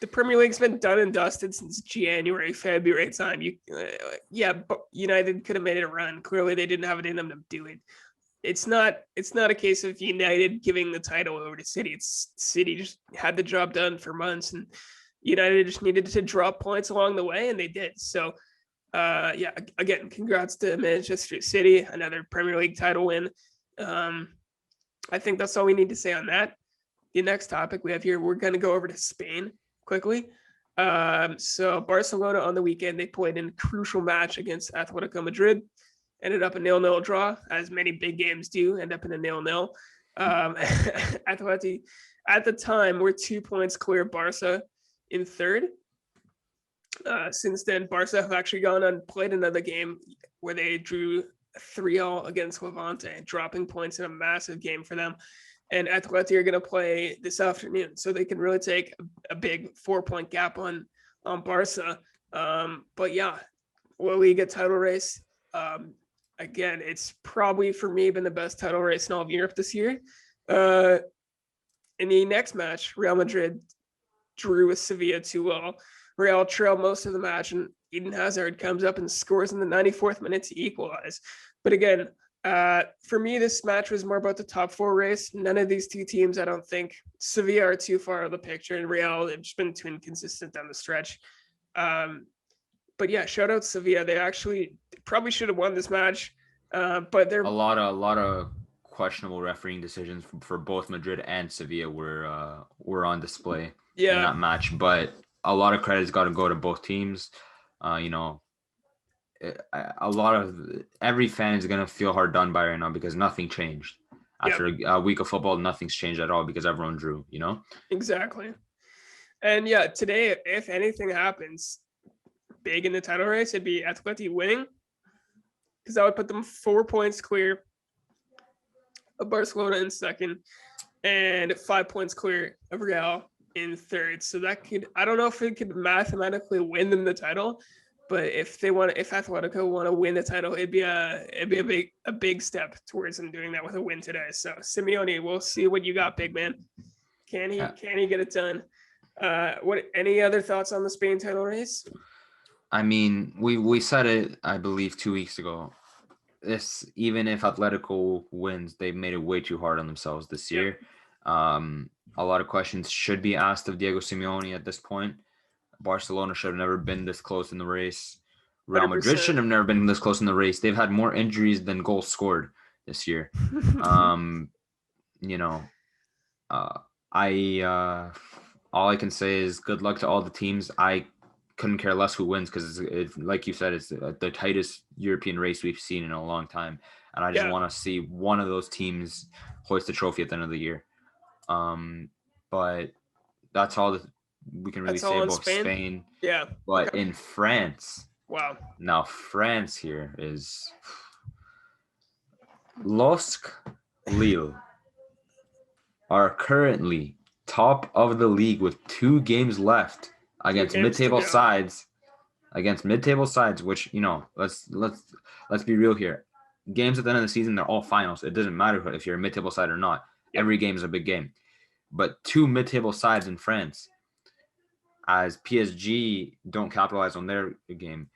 the Premier League's been done and dusted since January, February time. But United could have made it a run. Clearly, they didn't have it in them to do it. It's not a case of United giving the title over to City. It's City just had the job done for months, and United just needed to drop points along the way, and they did. So, again, congrats to Manchester City, another Premier League title win. I think that's all we need to say on that. The next topic we have here, we're going to go over to Spain quickly. So Barcelona on the weekend, they played in a crucial match against Atletico Madrid. Ended up a 0-0 draw, as many big games do end up in a 0-0. Atleti, at the time, were 2 points clear Barca in third. Since then, Barca have actually gone and played another game where they drew 3-0 against Levante, dropping points in a massive game for them. And Atleti are going to play this afternoon, so they can really take a big 4-point gap on Barca. But yeah, La Liga title race. Again, it's probably for me been the best title race in all of Europe this year. In the next match, Real Madrid drew with Sevilla 2-0. Real trailed most of the match, and Eden Hazard comes up and scores in the 94th minute to equalize. But again, for me, this match was more about the top four race. None of these two teams, I don't think. Sevilla are too far out of the picture, and Real have just been too inconsistent down the stretch. But yeah, shout out Sevilla. They actually probably should have won this match, but they're a lot of questionable refereeing decisions for both Madrid and Sevilla were on display in that match. But a lot of credit's got to go to both teams. Every fan is gonna feel hard done by right now because nothing changed after a week of football. Nothing's changed at all because everyone drew. Exactly. And yeah, today, if anything happens big in the title race, it'd be Atleti winning, because that would put them 4 points clear of Barcelona in second and 5 points clear of Real in third. So that could, I don't know if it could mathematically win them the title, but if Atletico want to win the title, it'd be a big step towards them doing that with a win today. So Simeone, we'll see what you got, big man. Can he get it done? Any other thoughts on the Spain title race? I mean, we said it, I believe, 2 weeks ago. Even if Atletico wins, they've made it way too hard on themselves this year. A lot of questions should be asked of Diego Simeone at this point. Barcelona should have never been this close in the race. Real Madrid should have never been this close in the race. They've had more injuries than goals scored this year. All I can say is good luck to all the teams. I couldn't care less who wins because, like you said, it's the tightest European race we've seen in a long time. And I just want to see one of those teams hoist the trophy at the end of the year. But that's all that we can really say about Spain. Yeah. But in France, wow. Now France here is LOSC Lille are currently top of the league with 2 games left against mid-table sides. Which, let's be real here. Games at the end of the season, they're all finals. It doesn't matter if you're a mid-table side or not. Every game is a big game. But 2 mid-table sides in France, as PSG don't capitalize on their game.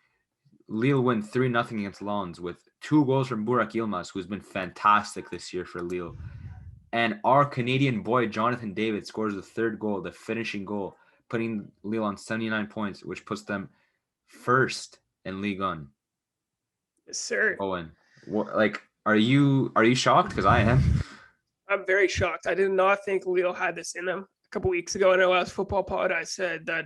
Lille win 3-0 against Lens with 2 goals from Burak Yilmaz, who's been fantastic this year for Lille. And our Canadian boy, Jonathan David, scores the 3rd goal, the finishing goal, putting Lille on 79 points, which puts them first in Ligue 1. Yes, sir. Owen, are you shocked? Because I am. I'm very shocked. I did not think Lille had this in them. A couple weeks ago in our last football pod, I said that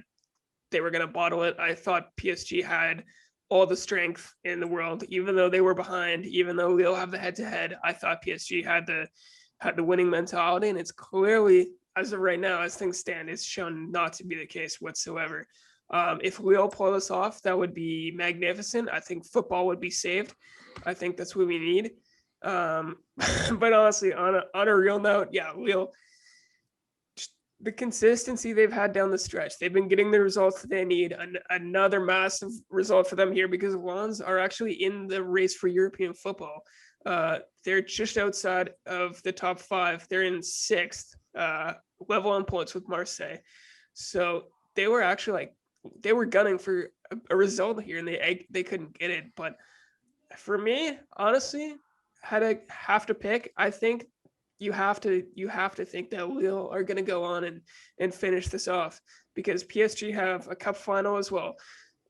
they were going to bottle it. I thought PSG had all the strength in the world, even though they were behind, even though Lille have the head-to-head. I thought PSG had the winning mentality, and it's clearly, as of right now, as things stand, it's shown not to be the case whatsoever. If Lille pull this off, that would be magnificent. I think football would be saved. I think that's what we need. But honestly, on a real note, Lille, the consistency they've had down the stretch, they've been getting the results that they need. Another massive result for them here, because Lens are actually in the race for European football. They're just outside of the top 5. They're in 6th, level on points with Marseille. So they were actually like they were gunning for a result here, and they couldn't get it. But for me, honestly, had I have to pick, I think you have to think that Lille are going to go on and finish this off because PSG have a cup final as well.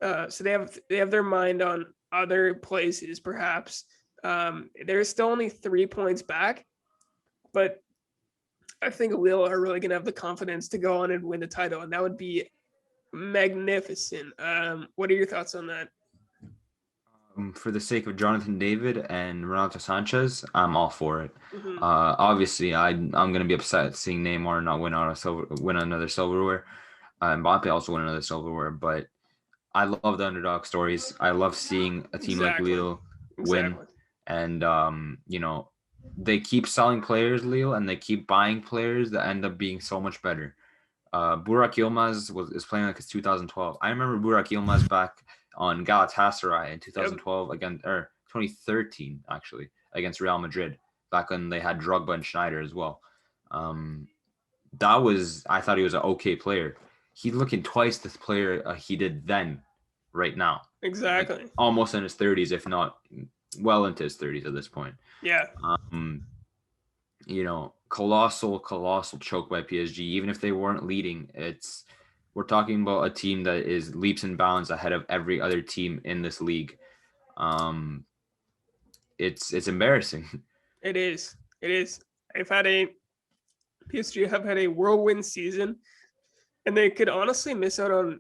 So they have their mind on other places, perhaps. They're still only 3 points back, but I think Lille are really going to have the confidence to go on and win the title, and that would be magnificent. What are your thoughts on that? For the sake of Jonathan David and Renato Sanchez, I'm all for it. Hmm. Obviously, I'm gonna be upset seeing Neymar not win another silverware. Mbappe also win another silverware, but I love the underdog stories. I love seeing a team like Exactly. Lille win, Exactly. and they keep selling players, Lille, and they keep buying players that end up being so much better. Burak Yilmaz is playing like it's 2012. I remember Burak Yilmaz back on Galatasaray in Yep. 2012 against or 2013 actually against Real Madrid back when they had Drogba and Schneider as well. Um, I thought he was an okay player. He's looking twice the player he did then, right now, like Exactly. almost in his 30s, if not well into his 30s at this point. Yeah. Um, colossal choke by PSG. Even if they weren't leading, we're talking about a team that is leaps and bounds ahead of every other team in this league. Um, it's embarrassing. It is. It is. I've had a PSG have had a whirlwind season, and they could honestly miss out on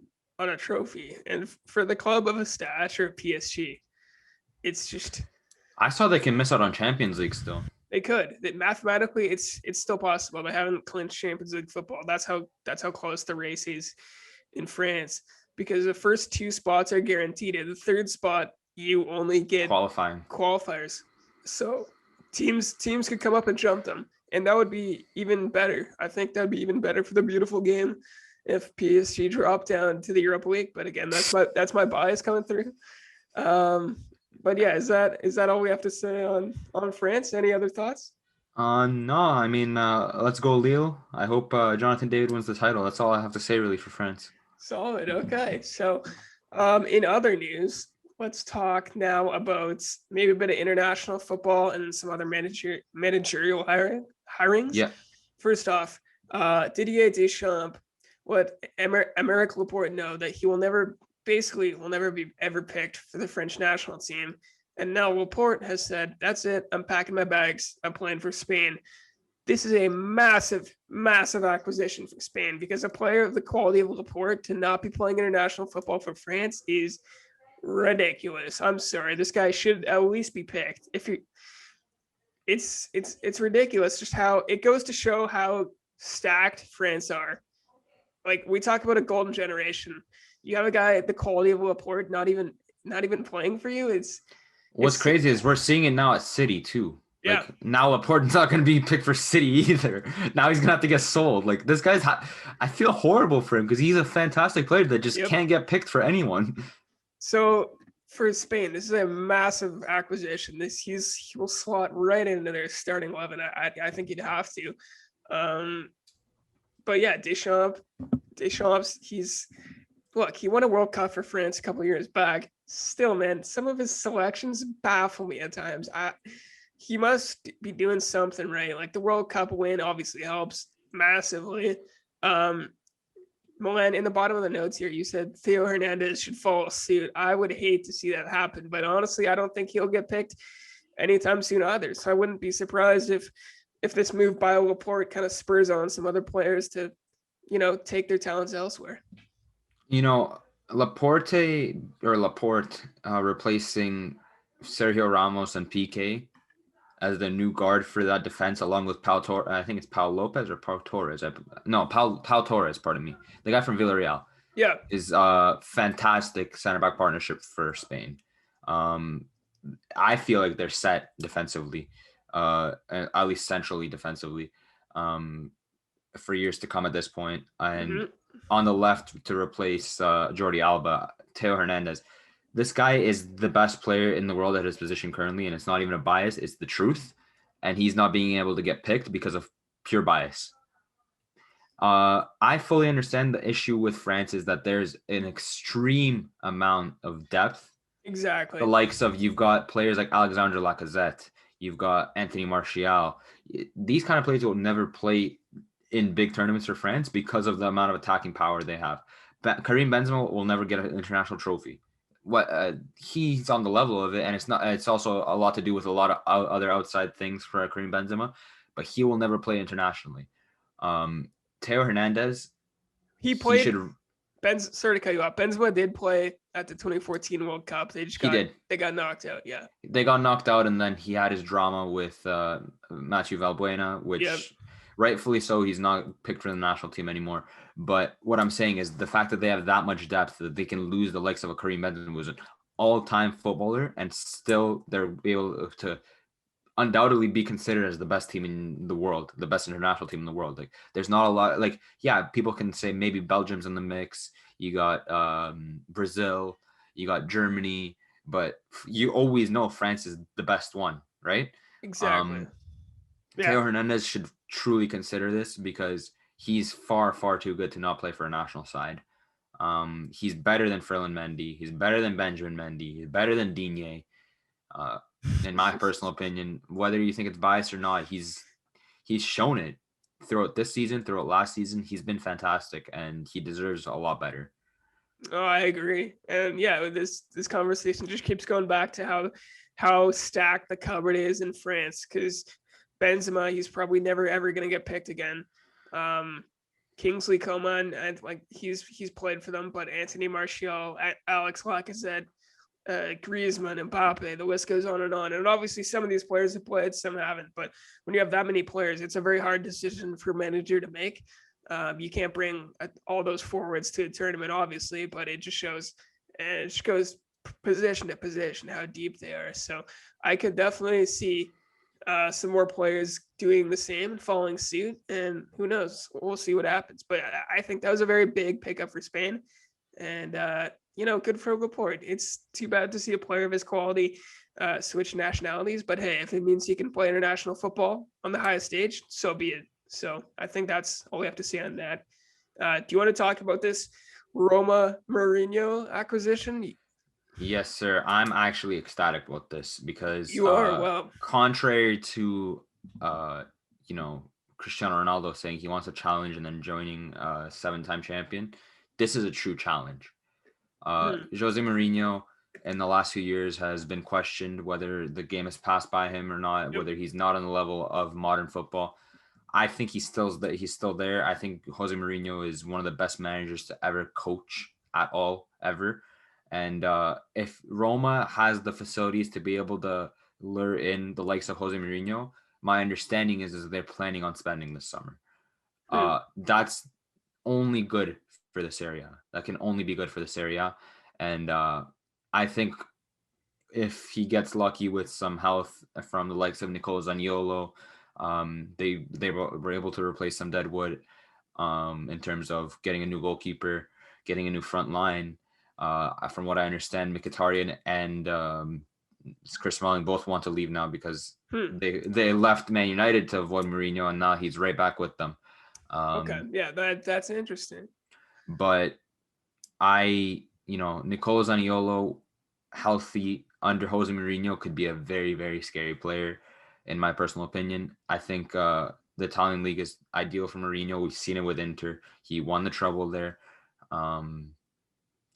a trophy. And for the club of a stature of PSG, it's just I saw they can miss out on Champions League still. they could. That mathematically, it's still possible. They haven't clinched Champions League football. That's how close the race is in France because the first two spots are guaranteed. And the third spot, you only get Qualifying. qualifiers. So teams could come up and jump them, and that would be even better. I think that would be even better for the beautiful game if PSG dropped down to the Europa League. But again, that's my bias coming through. Um, but yeah, is that all we have to say on France? Any other thoughts? No, I mean, let's go Lille. I hope Jonathan David wins the title. That's all I have to say really for France. Solid. Okay. So, in other news, let's talk now about maybe a bit of international football and some other managerial hirings. Yeah. First off, Didier Deschamps let Emerick Laporte know that he will never be ever picked for the French national team. And now Laporte has said, "That's it. I'm packing my bags. I'm playing for Spain." This is a massive, massive acquisition for Spain because a player of the quality of Laporte to not be playing international football for France is ridiculous. I'm sorry, this guy should at least be picked. It's ridiculous just how it goes to show how stacked France are. Like we talk about a golden generation, you have a guy at the quality of Laporte not even playing for you. What's It's crazy is we're seeing it now at City too. yeah. Like now Laporte's not going to be picked for City either. Now he's going to have to get sold. Like this I feel horrible for him because he's a fantastic player that just Yep. can't get picked for anyone. So for Spain, this is a massive acquisition. He will slot right into their starting 11. I think you'd have to. But yeah, Deschamps, he won a World Cup for France a couple years back. Still, man, some of his selections baffle me at times. He must be doing something right. Like the World Cup win obviously helps massively. Milan, in the bottom of the notes here, you said Theo Hernandez should follow suit. I would hate to see that happen, but honestly, I don't think he'll get picked anytime soon either. So I wouldn't be surprised if this move by Laporte kind of spurs on some other players to, take their talents elsewhere. Laporte replacing Sergio Ramos and PK as the new guard for that defense, along with Pau Torres. I think it's Pau Lopez or Pau Torres. Pau Torres, pardon me. The guy from Villarreal. Yeah. Is a fantastic center back partnership for Spain. I feel like they're set defensively, at least centrally defensively, for years to come at this point. And on the left to replace Jordi Alba, Theo Hernandez. This guy is the best player in the world at his position currently, and it's not even a bias, it's the truth. And he's not being able to get picked because of pure bias. I fully understand the issue with France is that there's an extreme amount of depth. The Exactly. likes of you've got players like Alexandre Lacazette, you've got Anthony Martial. These kind of players will never play in big tournaments for France because of the amount of attacking power they have. Karim Benzema will never get an international trophy. He's on the level of it, and it's not. It's also a lot to do with a lot of other outside things for Karim Benzema, but he will never play internationally. Theo Hernandez, He he played. should. Sorry to cut you off. Benzema did play at the 2014 World Cup. He did. They got knocked out. Yeah. They got knocked out, and then he had his drama with Mathieu Valbuena, which Yep. rightfully so, he's not picked for the national team anymore. But what I'm saying is the fact that they have that much depth that they can lose the likes of a Karim Benzema, who's an all-time footballer, and still they're able to undoubtedly be considered as the best team in the world, the best international team in the world. Like, there's not a lot. Like, yeah, people can say maybe Belgium's in the mix. You got Brazil, you got Germany, but you always know France is the best one, right? Exactly. Theo Hernandez should truly consider this because he's far, far too good to not play for a national side. He's better than Ferland Mendy. He's better than Benjamin Mendy. He's better than Digne. In my personal opinion, whether you think it's biased or not, he's shown it throughout this season, throughout last season. He's been fantastic, and he deserves a lot better. Oh, I agree. And yeah, this conversation just keeps going back to how stacked the cupboard is in France, because Benzema, he's probably never ever going to get picked again. Kingsley Coman, and like he's played for them, but Anthony Martial, Alex Lacazette, Griezmann, Mbappe, the list goes on. And obviously some of these players have played, some haven't. But when you have that many players, it's a very hard decision for a manager to make. You can't bring all those forwards to a tournament, obviously, but it just shows, and it just goes position to position how deep they are. So I could definitely see some more players doing the same and following suit, and who knows, we'll see what happens. But I think that was a very big pickup for Spain, and good for Laporte. It's too bad to see a player of his quality switch nationalities, but hey, if it means he can play international football on the highest stage, so be it. So I think that's all we have to say on that. Do you want to talk about this Roma Mourinho acquisition? Yes, sir. I'm actually ecstatic about this because You are. Well, contrary to Cristiano Ronaldo saying he wants a challenge and then joining a 7-time champion, this is a true challenge. Jose Mourinho in the last few years has been questioned whether the game has passed by him or not, whether he's not on the level of modern football. I think he's still there. I think Jose Mourinho is one of the best managers to ever coach at all, ever. And if Roma has the facilities to be able to lure in the likes of Jose Mourinho, my understanding is they're planning on spending this summer. That's only good for the Serie A. That can only be good for the Serie A. And I think if he gets lucky with some health from the likes of Nicolo Zaniolo, they were able to replace some dead wood in terms of getting a new goalkeeper, getting a new front line. From what I understand, Mkhitaryan and Chris Smalling both want to leave now because they left Man United to avoid Mourinho, and now he's right back with them. Okay, yeah, that's interesting. But Nicolo Zaniolo, healthy under Jose Mourinho, could be a very, very scary player, in my personal opinion. I think the Italian league is ideal for Mourinho. We've seen it with Inter. He won the treble there.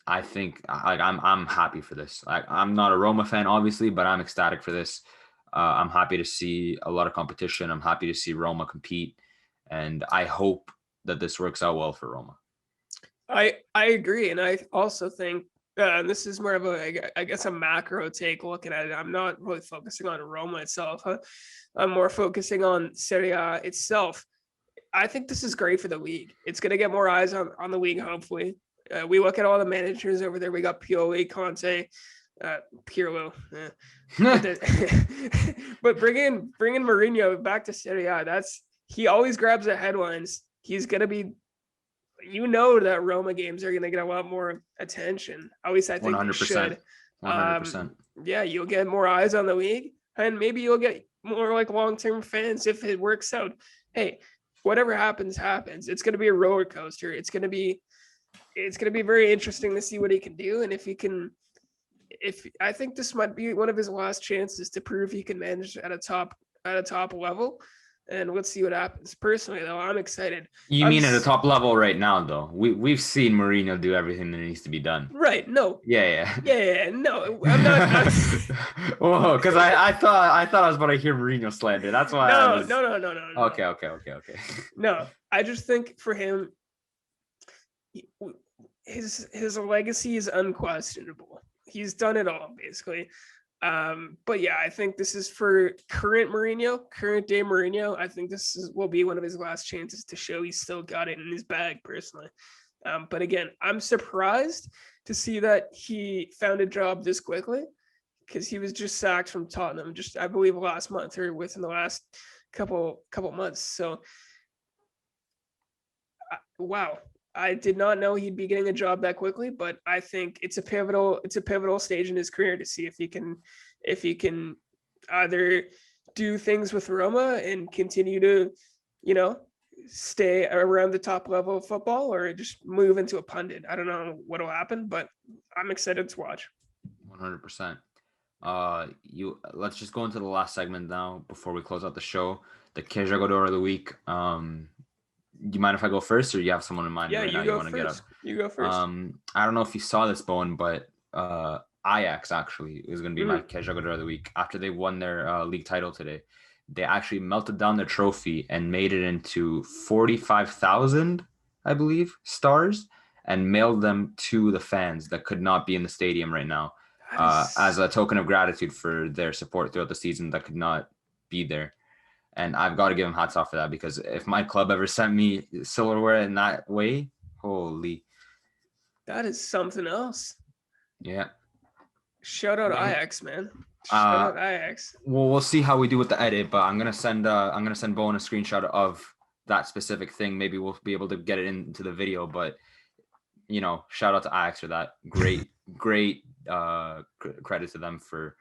I think I'm happy for this. I'm not a Roma fan, obviously, but I'm ecstatic for this. I'm happy to see a lot of competition. I'm happy to see Roma compete, and I hope that this works out well for Roma. I agree, and I also think and this is more of a macro take looking at it. I'm not really focusing on Roma itself. I'm more focusing on Serie A itself. I think this is great for the league. It's going to get more eyes on the league, hopefully. We look at all the managers over there. We got Pioli, Conte, Pirlo. But bring in Mourinho back to Serie A. He always grabs the headlines. He's going to be, that Roma games are going to get a lot more attention. At least I think 100%. They should. 100%. Yeah, you'll get more eyes on the league, and maybe you'll get more like long-term fans if it works out. Hey, whatever happens. It's going to be a roller coaster. It's going to be very interesting to see what he can do, and if I think this might be one of his last chances to prove he can manage at a top level. And let's see what happens. Personally, though, I'm excited. You mean at a top level right now, though? We've seen Mourinho do everything that needs to be done. Right? No. Yeah. No, I'm not. Whoa, because I thought I was about to hear Mourinho slander. That's why. No. Okay. No, I just think for him, his legacy is unquestionable. He's done it all, basically. But yeah, I think this is for current day Mourinho. I think will be one of his last chances to show he's still got it in his bag, personally. But again, I'm surprised to see that he found a job this quickly, because he was just sacked from Tottenham, just I believe last month or within the last couple months. So, wow. I did not know he'd be getting a job that quickly, but I think it's a pivotal stage in his career to see if he can either do things with Roma and continue to, stay around the top level of football, or just move into a pundit. I don't know what'll happen, but I'm excited to watch. 100%. Let's just go into the last segment now before we close out the show. The Jogador of the week. Do you mind if I go first, or you have someone in mind? Yeah, right now you go first. I don't know if you saw this, Bowen, but Ajax actually is going to be my Jogador of the week. After they won their league title today, they actually melted down their trophy and made it into 45,000, I believe, stars, and mailed them to the fans that could not be in the stadium right now, as a token of gratitude for their support throughout the season that could not be there. And I've got to give him hats off for that, because if my club ever sent me silverware in that way, holy. That is something else. Yeah. Shout out Ajax, man. Shout out Ajax. Well, we'll see how we do with the edit, but I'm gonna send Bowen a screenshot of that specific thing. Maybe we'll be able to get it into the video, but shout out to Ajax for that. Great credit to them for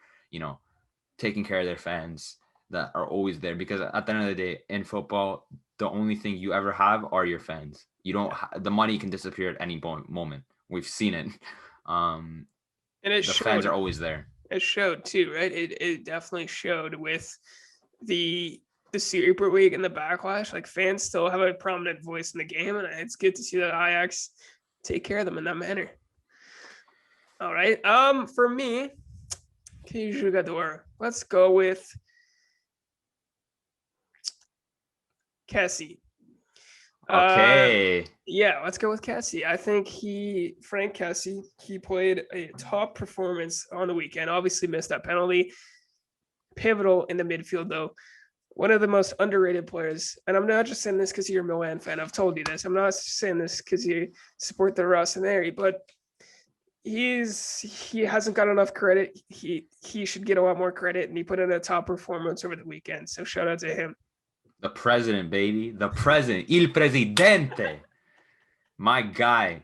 taking care of their fans that are always there, because at the end of the day, in football, the only thing you ever have are your fans. You don't the money can disappear at any moment. We've seen it. And the fans are always there. It showed too, right? It definitely showed with the Super League and the backlash. Like, fans still have a prominent voice in the game, and it's good to see that Ajax take care of them in that manner. All right. For me, Jugador. Let's go with Kessie. Okay. Yeah, let's go with Kessie. I think Frank Kessie, he played a top performance on the weekend. Obviously missed that penalty. Pivotal in the midfield, though. One of the most underrated players. And I'm not just saying this because you're a Milan fan. I've told you this. I'm not saying this because you support the Rossoneri, but he hasn't got enough credit. He should get a lot more credit, and he put in a top performance over the weekend. So shout out to him. The president, baby. The president. Il presidente. My guy.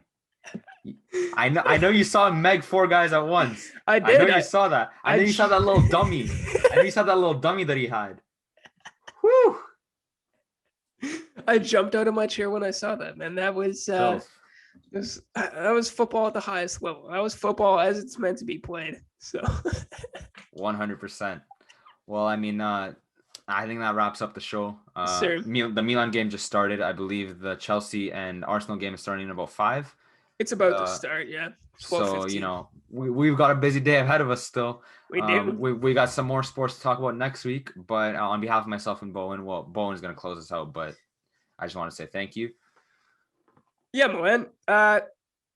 I know you saw him meg 4 guys at once. I did. I know you saw that. I know you saw that little dummy. I know you saw that little dummy that he had. Whew. I jumped out of my chair when I saw that, man. That was football at the highest level. That was football as it's meant to be played. So 100%. Well, I mean, I think that wraps up the show. Sure. The Milan game just started. I believe the Chelsea and Arsenal game is starting in about 5. It's about to start, yeah. 12:15. So, we've got a busy day ahead of us still. We do. We got some more sports to talk about next week. But on behalf of myself and Bowen, Bowen's going to close us out. But I just want to say thank you. Yeah, Milan.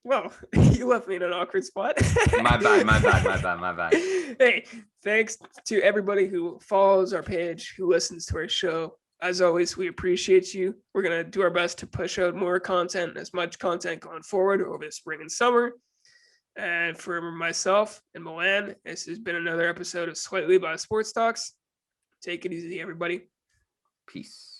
Well, you left me in an awkward spot. My bad. Hey, thanks to everybody who follows our page, who listens to our show. As always, we appreciate you. We're going to do our best to push out more content, as much content going forward over the spring and summer. And for myself and Milan, this has been another episode of Slightly by Sports Talks. Take it easy, everybody. Peace.